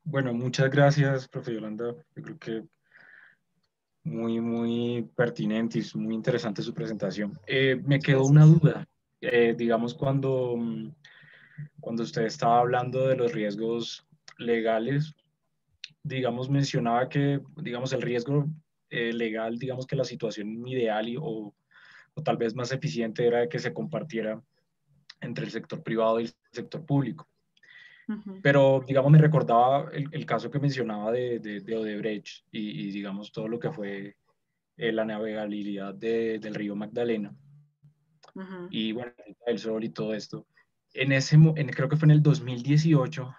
Bueno, muchas gracias, profe Yolanda. Yo creo que muy pertinente y muy interesante su presentación. Me quedó una duda. Digamos, cuando usted estaba hablando de los riesgos legales, digamos, mencionaba que, digamos, el riesgo legal, digamos que la situación ideal o tal vez más eficiente era que se compartiera entre el sector privado y el sector público. Pero, digamos, me recordaba el caso que mencionaba de Odebrecht y, digamos, todo lo que fue la navegabilidad del río Magdalena. Y, bueno, el sol y todo esto. Creo que fue en el 2018,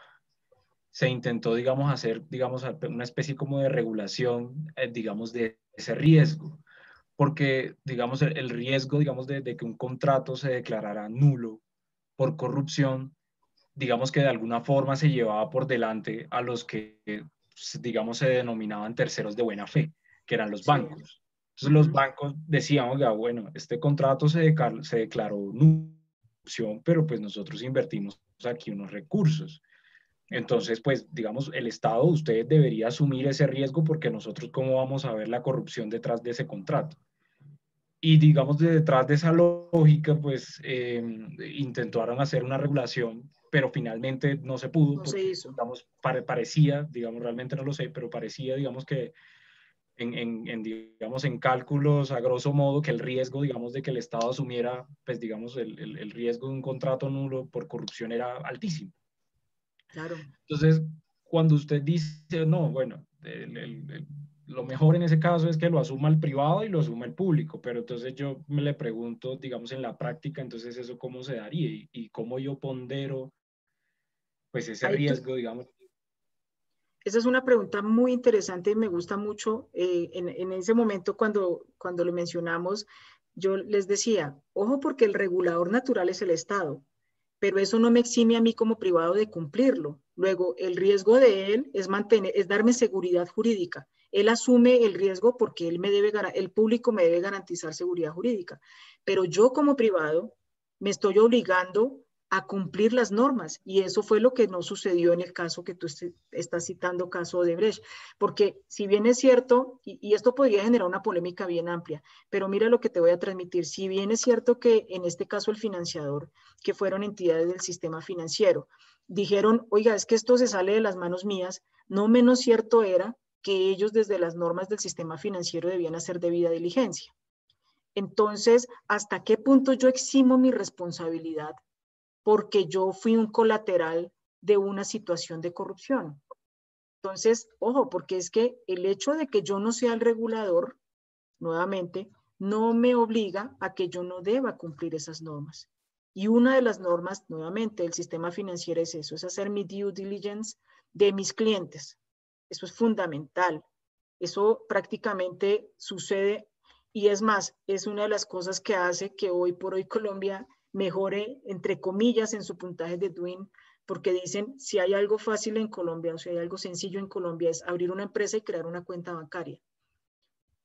se intentó, digamos, hacer, digamos, una especie como de regulación, digamos, de ese riesgo. Porque, digamos, el riesgo, digamos, de que un contrato se declarara nulo por corrupción, digamos que de alguna forma se llevaba por delante a los que, digamos, se denominaban terceros de buena fe, que eran los bancos. Entonces los bancos decían, oiga, bueno, este contrato se declaró nulo, pero pues nosotros invertimos aquí unos recursos. Entonces, pues, digamos, el Estado, usted debería asumir ese riesgo porque nosotros cómo vamos a ver la corrupción detrás de ese contrato. Y digamos, detrás de esa lógica, pues intentaron hacer una regulación, pero finalmente no se pudo. No porque, se hizo. Digamos, parecía, digamos, realmente no lo sé, pero parecía, digamos, que digamos, en cálculos a grosso modo, que el riesgo, digamos, de que el Estado asumiera, pues, digamos, el riesgo de un contrato nulo por corrupción era altísimo. Claro. Entonces, cuando usted dice, no, bueno, lo mejor en ese caso es que lo asuma el privado y lo asuma el público, pero entonces yo me le pregunto, digamos, en la práctica, entonces eso cómo se daría y cómo yo pondero pues ese Ahí tú- riesgo, digamos. Esa es una pregunta muy interesante y me gusta mucho. En ese momento, cuando lo mencionamos, yo les decía, ojo porque el regulador natural es el Estado, pero eso no me exime a mí como privado de cumplirlo. Luego, el riesgo de él es darme seguridad jurídica. Él asume el riesgo porque el público me debe garantizar seguridad jurídica. Pero yo como privado me estoy obligando a cumplir las normas y eso fue lo que no sucedió en el caso que tú estás citando, caso de Brecht, porque si bien es cierto, y esto podría generar una polémica bien amplia, pero mira lo que te voy a transmitir, si bien es cierto que en este caso el financiador, que fueron entidades del sistema financiero, dijeron, oiga, es que esto se sale de las manos mías, no menos cierto era que ellos desde las normas del sistema financiero debían hacer debida diligencia. Entonces, ¿hasta qué punto yo eximo mi responsabilidad porque yo fui un colateral de una situación de corrupción? Entonces, ojo, porque es que el hecho de que yo no sea el regulador, nuevamente, no me obliga a que yo no deba cumplir esas normas. Y una de las normas, nuevamente, del sistema financiero es eso, es hacer mi due diligence de mis clientes. Eso es fundamental. Eso prácticamente sucede y es más, es una de las cosas que hace que hoy por hoy Colombia mejore, entre comillas, en su puntaje de Doing, porque dicen, si hay algo fácil en Colombia o si hay algo sencillo en Colombia es abrir una empresa y crear una cuenta bancaria.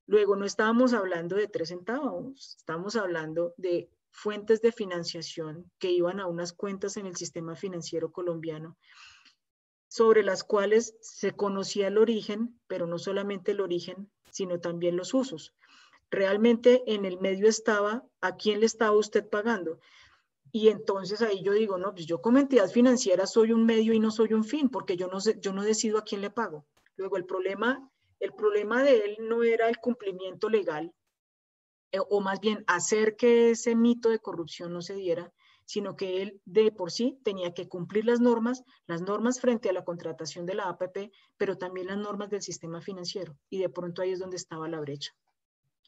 Luego, no estábamos hablando de 3 centavos, estamos hablando de fuentes de financiación que iban a unas cuentas en el sistema financiero colombiano, sobre las cuales se conocía el origen, pero no solamente el origen, sino también los usos. Realmente en el medio estaba, ¿a quién le estaba usted pagando? Y entonces ahí yo digo, no, pues yo como entidad financiera soy un medio y no soy un fin, porque yo no decido a quién le pago. Luego el problema de él no era el cumplimiento legal, o más bien hacer que ese mito de corrupción no se diera, sino que él de por sí tenía que cumplir las normas frente a la contratación de la APP, pero también las normas del sistema financiero. Y de pronto ahí es donde estaba la brecha.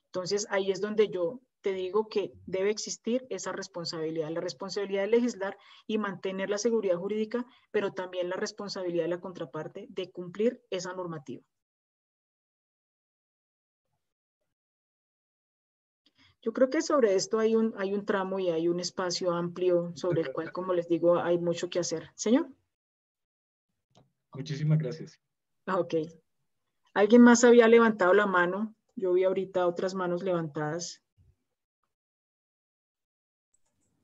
Entonces, ahí es donde yo te digo que debe existir esa responsabilidad, la responsabilidad de legislar y mantener la seguridad jurídica, pero también la responsabilidad de la contraparte de cumplir esa normativa. Yo creo que sobre esto hay un tramo y hay un espacio amplio sobre el cual, como les digo, hay mucho que hacer. Señor. Muchísimas gracias. Ok. ¿Alguien más había levantado la mano? Yo vi ahorita otras manos levantadas.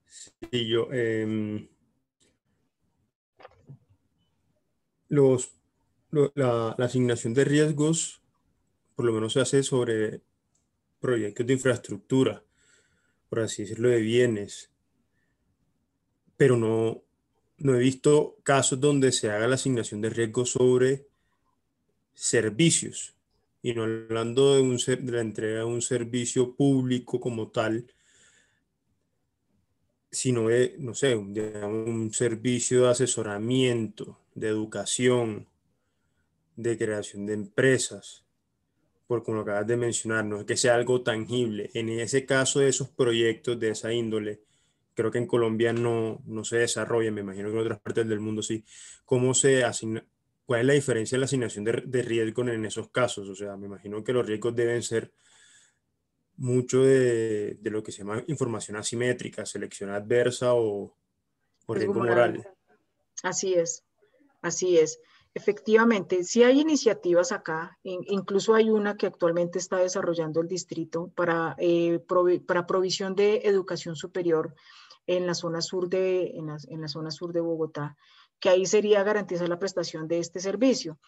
Sí, yo, la asignación de riesgos, por lo menos se hace sobre proyectos de infraestructura, por así decirlo, de bienes, pero no he visto casos donde se haga la asignación de riesgos sobre servicios, y no hablando de la entrega de un servicio público como tal, sino de, no sé, digamos, un servicio de asesoramiento, de educación, de creación de empresas, por como lo acabas de mencionar, no es que sea algo tangible. En ese caso de esos proyectos de esa índole, creo que en Colombia no se desarrolla, me imagino que en otras partes del mundo sí. ¿Cómo se asigna? ¿Cuál es la diferencia en la asignación de riesgo en esos casos? O sea, me imagino que los riesgos deben ser mucho de lo que se llama información asimétrica, selección adversa o Riesgo riesgo moral. moral. Así es, así es. Efectivamente, sí hay iniciativas acá, incluso hay una que actualmente está desarrollando el distrito para provisión de educación superior en la zona sur en la zona sur de Bogotá, que ahí sería garantizar la prestación de este servicio.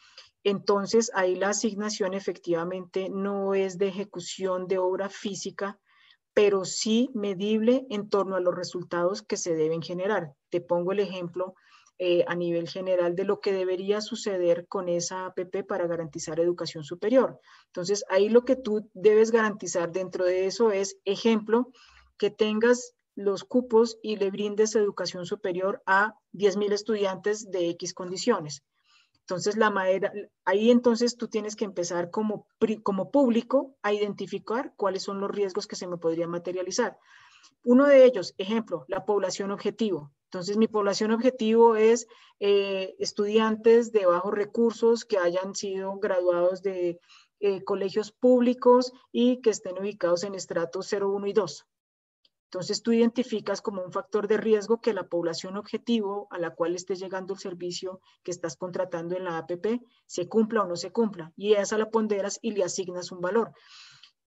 Entonces, ahí la asignación efectivamente no es de ejecución de obra física, pero sí medible en torno a los resultados que se deben generar. Te pongo el ejemplo a nivel general de lo que debería suceder con esa APP para garantizar educación superior. Entonces, ahí lo que tú debes garantizar dentro de eso es, ejemplo, que tengas los cupos y le brindes educación superior a 10.000 estudiantes de X condiciones. Entonces, ahí entonces tú tienes que empezar como público a identificar cuáles son los riesgos que se me podrían materializar. Uno de ellos, ejemplo, la población objetivo. Entonces, mi población objetivo es estudiantes de bajos recursos que hayan sido graduados de colegios públicos y que estén ubicados en estratos 0, 1 y 2. Entonces, tú identificas como un factor de riesgo que la población objetivo a la cual esté llegando el servicio que estás contratando en la APP se cumpla o no se cumpla. Y a esa la ponderas y le asignas un valor.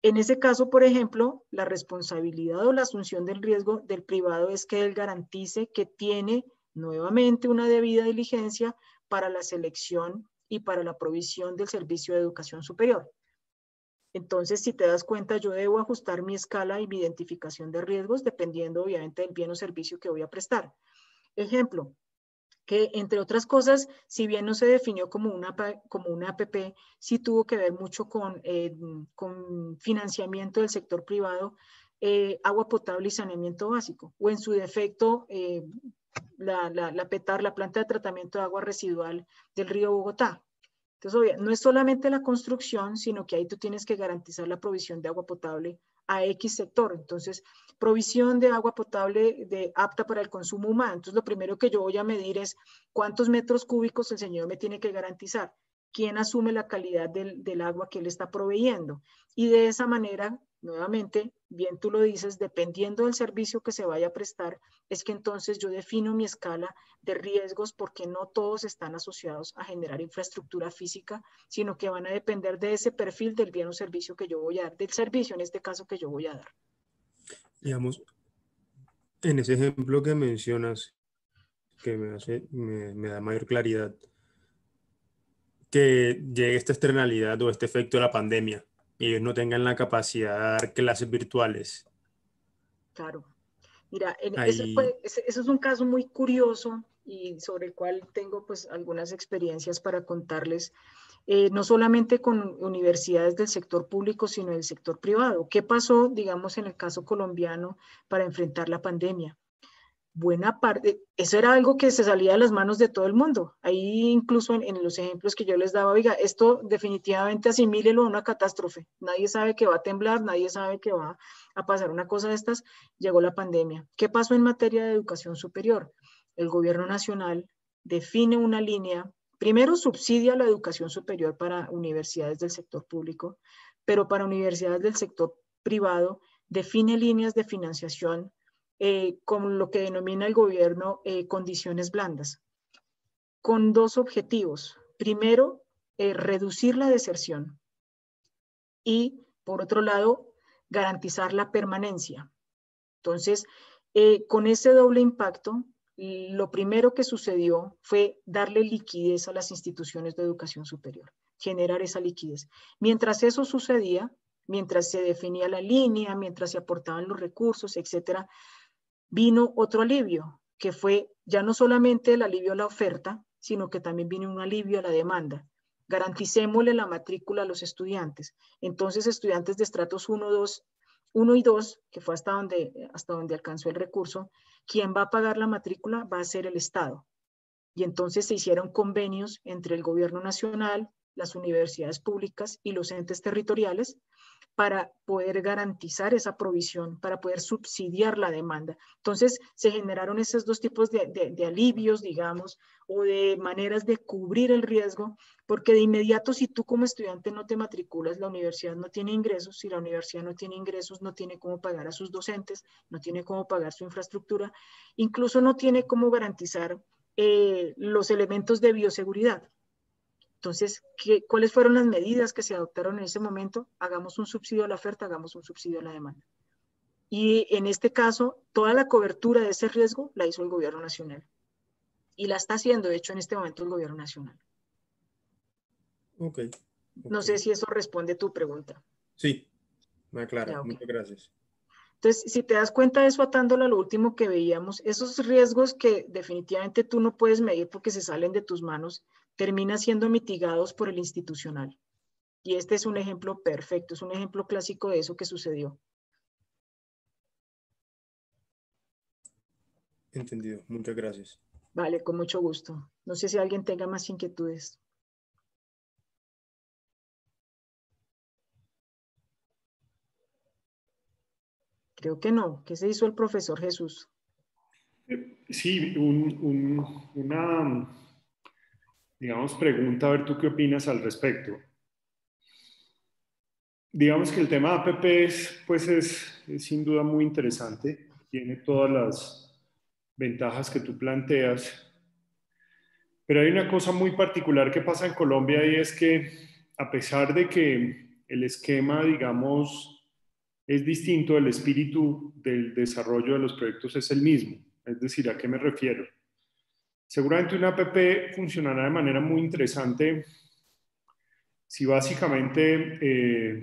En ese caso, por ejemplo, la responsabilidad o la asunción del riesgo del privado es que él garantice que tiene nuevamente una debida diligencia para la selección y para la provisión del servicio de educación superior. Entonces, si te das cuenta, yo debo ajustar mi escala y mi identificación de riesgos dependiendo, obviamente, del bien o servicio que voy a prestar. Ejemplo, que entre otras cosas, si bien no se definió como una APP, sí tuvo que ver mucho con financiamiento del sector privado, agua potable y saneamiento básico, o en su defecto, la PETAR, la planta de tratamiento de agua residual del río Bogotá. Entonces, no es solamente la construcción, sino que ahí tú tienes que garantizar la provisión de agua potable a X sector. Entonces, provisión de agua potable apta para el consumo humano. Entonces, lo primero que yo voy a medir es cuántos metros cúbicos el señor me tiene que garantizar. ¿Quién asume la calidad del agua que él está proveyendo? Y de esa manera, nuevamente, bien tú lo dices, dependiendo del servicio que se vaya a prestar, es que entonces yo defino mi escala de riesgos porque no todos están asociados a generar infraestructura física, sino que van a depender de ese perfil del bien o servicio que yo voy a dar, del servicio en este caso que yo voy a dar. Digamos, en ese ejemplo que mencionas, que me da mayor claridad, que llegue esta externalidad o este efecto de la pandemia y ellos no tengan la capacidad de dar clases virtuales. Claro. Mira, Ahí, eso es un caso muy curioso y sobre el cual tengo pues algunas experiencias para contarles, no solamente con universidades del sector público, sino del sector privado. ¿Qué pasó, digamos, en el caso colombiano para enfrentar la pandemia? Buena parte, eso era algo que se salía de las manos de todo el mundo. Ahí incluso en los ejemplos que yo les daba, oiga, esto definitivamente asimílelo a una catástrofe. Nadie sabe que va a temblar, nadie sabe que va a pasar una cosa de estas. Llegó la pandemia. ¿Qué pasó en materia de educación superior? El gobierno nacional define una línea, primero subsidia la educación superior para universidades del sector público, pero para universidades del sector privado define líneas de financiación con lo que denomina el gobierno condiciones blandas, con dos objetivos. Primero, reducir la deserción y, por otro lado, garantizar la permanencia. Entonces, con ese doble impacto, lo primero que sucedió fue darle liquidez a las instituciones de educación superior, generar esa liquidez. Mientras eso sucedía, mientras se definía la línea, mientras se aportaban los recursos, etcétera, vino otro alivio, que fue ya no solamente el alivio a la oferta, sino que también vino un alivio a la demanda. Garanticémosle la matrícula a los estudiantes. Entonces, estudiantes de estratos 1 y 2, que fue hasta donde alcanzó el recurso, quien va a pagar la matrícula va a ser el Estado. Y entonces se hicieron convenios entre el gobierno nacional, las universidades públicas y los entes territoriales para poder garantizar esa provisión, para poder subsidiar la demanda. Entonces, se generaron esos dos tipos de alivios, digamos, o de maneras de cubrir el riesgo, porque de inmediato, si tú como estudiante no te matriculas, la universidad no tiene ingresos. Si la universidad no tiene ingresos, no tiene cómo pagar a sus docentes, no tiene cómo pagar su infraestructura, incluso no tiene cómo garantizar los elementos de bioseguridad. Entonces, ¿cuáles fueron las medidas que se adoptaron en ese momento? Hagamos un subsidio a la oferta, hagamos un subsidio a la demanda. Y en este caso, toda la cobertura de ese riesgo la hizo el gobierno nacional. Y la está haciendo, de hecho, en este momento el gobierno nacional. ok. No sé si eso responde a tu pregunta. Sí, me aclara. Ya, okay. Muchas gracias. Entonces, si te das cuenta de eso, atándolo a lo último que veíamos, esos riesgos que definitivamente tú no puedes medir porque se salen de tus manos, terminan siendo mitigados por el institucional. Y este es un ejemplo perfecto, es un ejemplo clásico de eso que sucedió. Entendido. Muchas gracias. Vale, con mucho gusto. No sé si alguien tenga más inquietudes. Creo que no. ¿Qué se hizo el profesor Jesús? Sí, una, digamos, pregunta, a ver tú qué opinas al respecto. Digamos que el tema de APPs, pues es sin duda muy interesante, tiene todas las ventajas que tú planteas, pero hay una cosa muy particular que pasa en Colombia y es que a pesar de que el esquema, digamos, es distinto, el espíritu del desarrollo de los proyectos es el mismo. Es decir, ¿a qué me refiero? Seguramente una APP funcionará de manera muy interesante si básicamente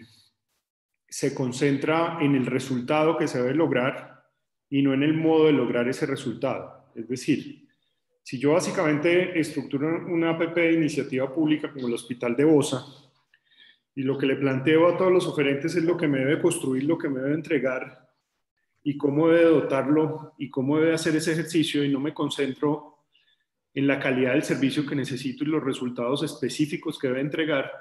se concentra en el resultado que se debe lograr y no en el modo de lograr ese resultado. Es decir, si yo básicamente estructuro una APP de iniciativa pública como el Hospital de Bosa y lo que le planteo a todos los oferentes es lo que me debe construir, lo que me debe entregar y cómo debe dotarlo y cómo debe hacer ese ejercicio y no me concentro en la calidad del servicio que necesito y los resultados específicos que debe entregar,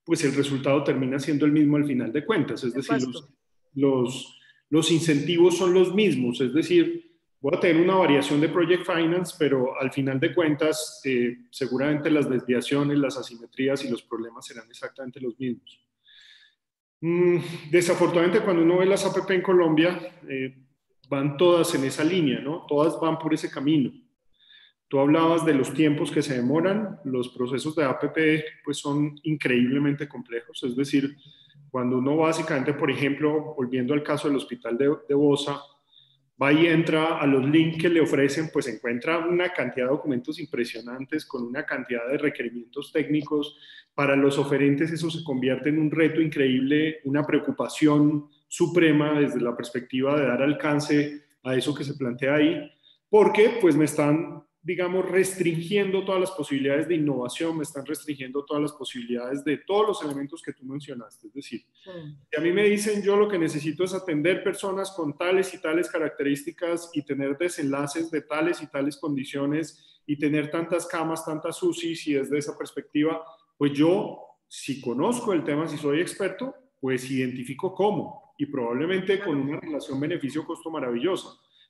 pues el resultado termina siendo el mismo al final de cuentas. Es decir, los incentivos son los mismos. Es decir, voy a tener una variación de Project Finance, pero al final de cuentas, seguramente las desviaciones, las asimetrías y los problemas serán exactamente los mismos. Desafortunadamente, cuando uno ve las APP en Colombia, van todas en esa línea, ¿no? Todas van por ese camino. Tú hablabas de los tiempos que se demoran, los procesos de APP pues son increíblemente complejos, es decir, cuando uno básicamente, por ejemplo, volviendo al caso del Hospital de Bosa, va y entra a los links que le ofrecen, pues encuentra una cantidad de documentos impresionantes con una cantidad de requerimientos técnicos. Para los oferentes eso se convierte en un reto increíble, una preocupación suprema desde la perspectiva de dar alcance a eso que se plantea ahí, porque pues me están, digamos, restringiendo todas las posibilidades de innovación, me están restringiendo todas las posibilidades de todos los elementos que tú mencionaste. Es decir, si a mí me dicen yo lo que necesito es atender personas con tales y tales características y tener desenlaces de tales y tales condiciones y tener tantas camas, tantas UCIs, y desde esa perspectiva, pues yo, si conozco el tema, si soy experto, pues identifico cómo y probablemente con una relación beneficio-costo maravillosa.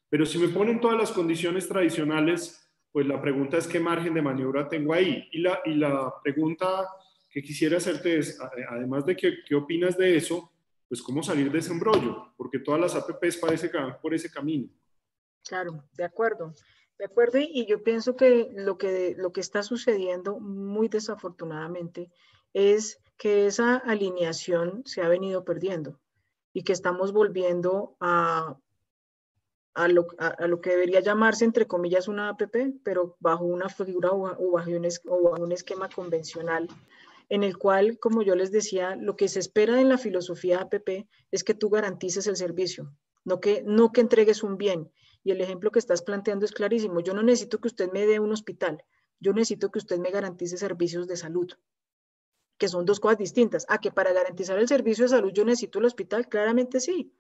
Pero si me ponen todas las condiciones tradicionales, pues la pregunta es qué margen de maniobra tengo ahí. Y la pregunta que quisiera hacerte es, además de qué opinas de eso, pues cómo salir de ese embrollo, porque todas las APPs parece que van por ese camino. Claro, de acuerdo. De acuerdo, y yo pienso que lo que está sucediendo muy desafortunadamente es que esa alineación se ha venido perdiendo y que estamos volviendo a lo que debería llamarse, entre comillas, una APP, pero bajo una figura o bajo un esquema convencional, en el cual, como yo les decía, lo que se espera en la filosofía APP es que tú garantices el servicio, no que entregues un bien. Y el ejemplo que estás planteando es clarísimo. Yo no necesito que usted me dé un hospital, yo necesito que usted me garantice servicios de salud, que son dos cosas distintas. Que para garantizar el servicio de salud yo necesito el hospital, claramente sí,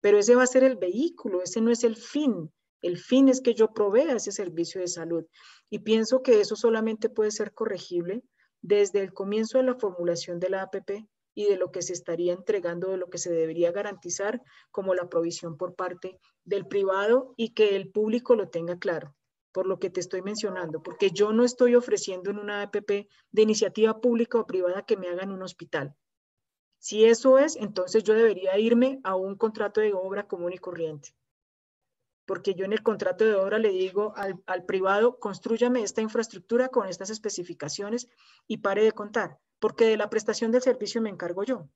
pero ese va a ser el vehículo, ese no es el fin. El fin es que yo provea ese servicio de salud. Y pienso que eso solamente puede ser corregible desde el comienzo de la formulación de la APP y de lo que se estaría entregando, de lo que se debería garantizar como la provisión por parte del privado y que el público lo tenga claro, por lo que te estoy mencionando, porque yo no estoy ofreciendo en una APP de iniciativa pública o privada que me hagan un hospital. Si eso es, entonces yo debería irme a un contrato de obra común y corriente. Porque yo en el contrato de obra le digo al privado, constrúyame esta infraestructura con estas especificaciones y pare de contar, porque de la prestación del servicio me encargo yo.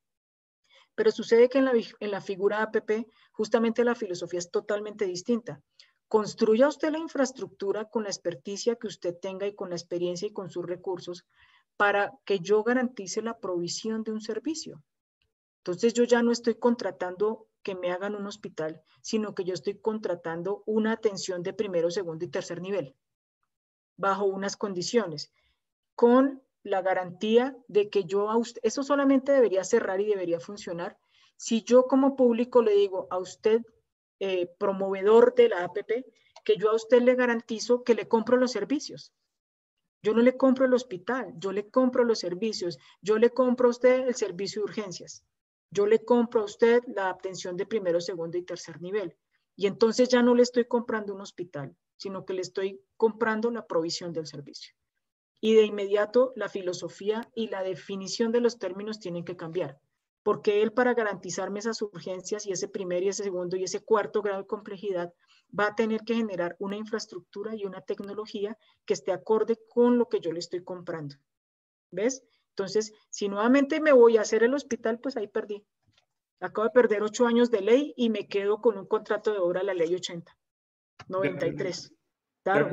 Pero sucede que en la figura APP, justamente la filosofía es totalmente distinta. Construya usted la infraestructura con la experticia que usted tenga y con la experiencia y con sus recursos para que yo garantice la provisión de un servicio. Entonces yo ya no estoy contratando que me hagan un hospital, sino que yo estoy contratando una atención de primero, segundo y tercer nivel, bajo unas condiciones, con la garantía de que yo a usted, eso solamente debería cerrar y debería funcionar si yo como público le digo a usted, promovedor de la APP, que yo a usted le garantizo que le compro los servicios. Yo no le compro el hospital, yo le compro los servicios, yo le compro a usted el servicio de urgencias. Yo le compro a usted la atención de primero, segundo y tercer nivel. Y entonces ya no le estoy comprando un hospital, sino que le estoy comprando la provisión del servicio. Y de inmediato la filosofía y la definición de los términos tienen que cambiar. Porque él, para garantizarme esas urgencias y ese primer y ese segundo y ese cuarto grado de complejidad, va a tener que generar una infraestructura y una tecnología que esté acorde con lo que yo le estoy comprando. ¿Ves? Entonces, si nuevamente me voy a hacer el hospital, pues ahí perdí. Acabo de perder 8 años de ley y me quedo con un contrato de obra a la ley 80, 93. Claro.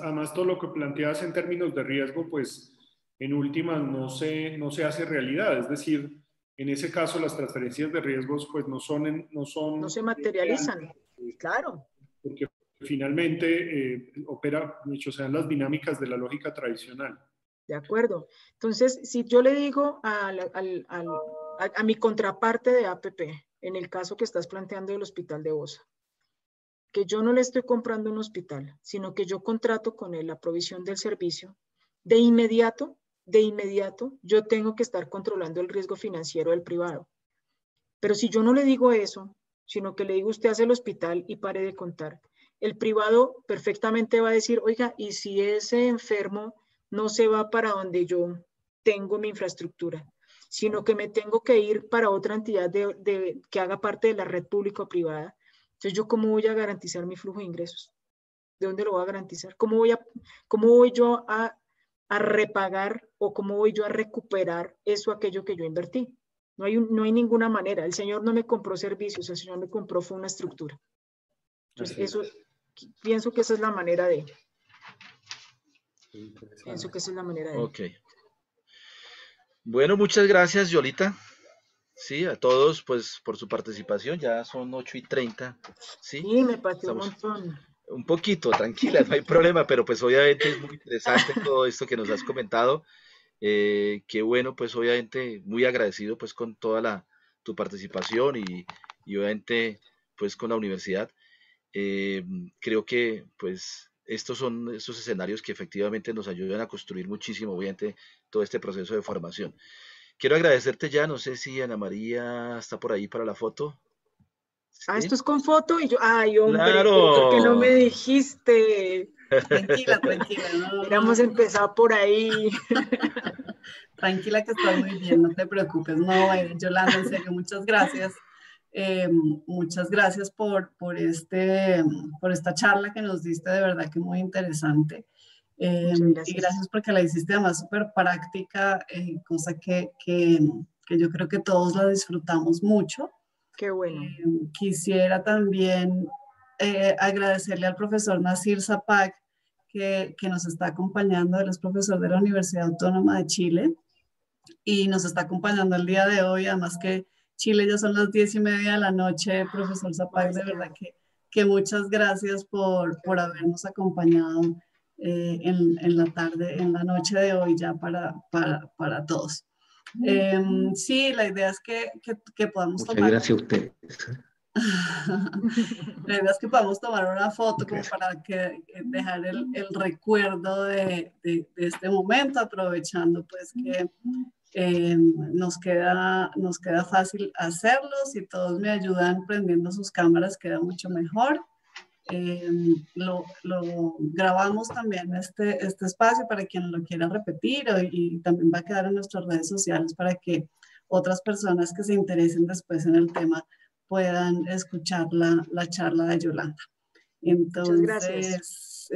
Además, todo lo que planteas en términos de riesgo, pues en últimas no se hace realidad. Es decir, en ese caso las transferencias de riesgos pues no se materializan, claro. Porque finalmente sean las dinámicas de la lógica tradicional. De acuerdo. Entonces, si yo le digo a mi contraparte de APP, en el caso que estás planteando del hospital de Bosa, que yo no le estoy comprando un hospital, sino que yo contrato con él la provisión del servicio, de inmediato, yo tengo que estar controlando el riesgo financiero del privado. Pero si yo no le digo eso, sino que le digo usted hace el hospital y pare de contar, el privado perfectamente va a decir, oiga, ¿y si ese enfermo no se va para donde yo tengo mi infraestructura, sino que me tengo que ir para otra entidad que haga parte de la red público-privada? Entonces, ¿yo cómo voy a garantizar mi flujo de ingresos? ¿De dónde lo voy a garantizar? ¿Cómo voy yo a repagar o cómo voy yo a recuperar aquello que yo invertí? No hay ninguna manera. El Señor no me compró servicios, el Señor me compró fue una estructura. Entonces, pienso que esa es la manera de... Ok. Bueno, muchas gracias, Yolita. Sí, a todos, pues, por su participación. Ya son 8:30. Sí, me pasé un montón. Un poquito, tranquila, no hay problema, pero pues obviamente es muy interesante todo esto que nos has comentado. Qué bueno, pues obviamente muy agradecido pues con toda tu participación y obviamente pues con la universidad. Creo que pues estos son estos escenarios que efectivamente nos ayudan a construir muchísimo, obviamente, todo este proceso de formación. Quiero agradecerte ya, no sé si Ana María está por ahí para la foto. ¿Sí? Esto es con foto y yo, ay, hombre, ¡claro! ¿por qué no me dijiste? Tranquila. No. Hubiéramos empezado por ahí. Tranquila que estás muy bien, no te preocupes. No, Yolanda, en serio, muchas gracias. Muchas gracias por esta charla que nos diste, de verdad que muy interesante. Y gracias porque la hiciste además súper práctica, cosa que yo creo que todos la disfrutamos mucho. Qué bueno. Quisiera también agradecerle al profesor Nasir Zapac que nos está acompañando. Él es profesor de la Universidad Autónoma de Chile y nos está acompañando el día de hoy, además que Chile ya son las 10:30 de la noche. Profesor Zapac, de verdad que muchas gracias por habernos acompañado en la tarde, en la noche de hoy ya para todos. Sí, la idea es que podamos tomar... Muchas gracias a ustedes. La idea es que podamos tomar una foto como para dejar el recuerdo de este momento, aprovechando pues que nos queda fácil hacerlo. Si todos me ayudan prendiendo sus cámaras queda mucho mejor. Lo grabamos también este espacio para quien lo quiera repetir y también va a quedar en nuestras redes sociales para que otras personas que se interesen después en el tema puedan escuchar la charla de Yolanda. Entonces, muchas gracias.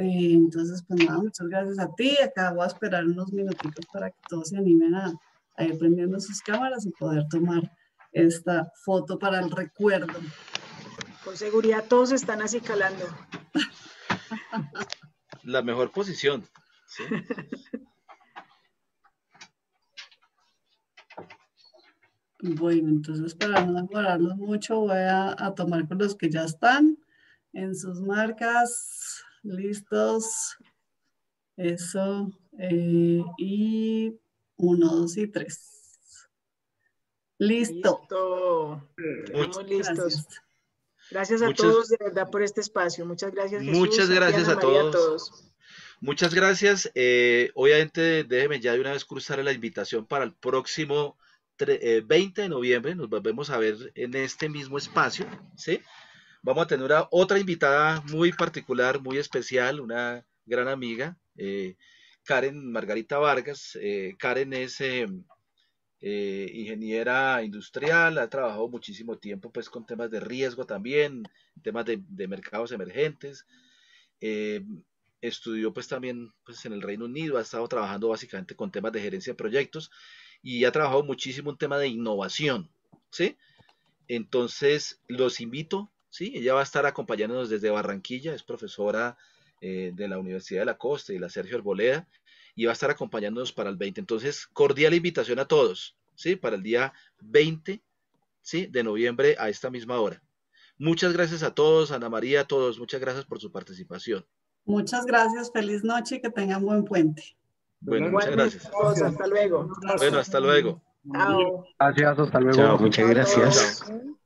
Pues nada, muchas gracias a ti. Acá voy a esperar unos minutitos para que todos se animen a ir prendiendo sus cámaras y poder tomar esta foto para el recuerdo. Con seguridad todos están así calando. La mejor posición. ¿Sí? Bueno, entonces para no demorarlos mucho voy a tomar con los que ya están en sus marcas. Listos. Eso. Y 1, 2 y 3. Listo. Estamos listos. Gracias a todos de verdad por este espacio. Muchas gracias, Jesús. Muchas gracias a todos. Muchas gracias. Obviamente déjeme ya de una vez cruzar la invitación para el próximo 20 de noviembre nos volvemos a ver en este mismo espacio, ¿sí? Vamos a tener otra invitada muy particular, muy especial, una gran amiga, Karen Margarita Vargas. Karen es ingeniera industrial, ha trabajado muchísimo tiempo pues con temas de riesgo también, temas de mercados emergentes. Estudió pues también pues, en el Reino Unido, ha estado trabajando básicamente con temas de gerencia de proyectos y ha trabajado muchísimo en tema de innovación, ¿sí? Entonces los invito, ¿sí? Ella va a estar acompañándonos desde Barranquilla, es profesora de la Universidad de la Costa y la Sergio Arboleda, y va a estar acompañándonos para el 20. Entonces, cordial invitación a todos, ¿sí? Para el día 20, ¿sí? De noviembre a esta misma hora. Muchas gracias a todos, Ana María, a todos, muchas gracias por su participación. Muchas gracias, feliz noche y que tengan buen puente. Bueno, muchas gracias. Hasta luego. Bueno, hasta luego. Chao. Gracias, hasta luego. Chao, muchas gracias. Chao.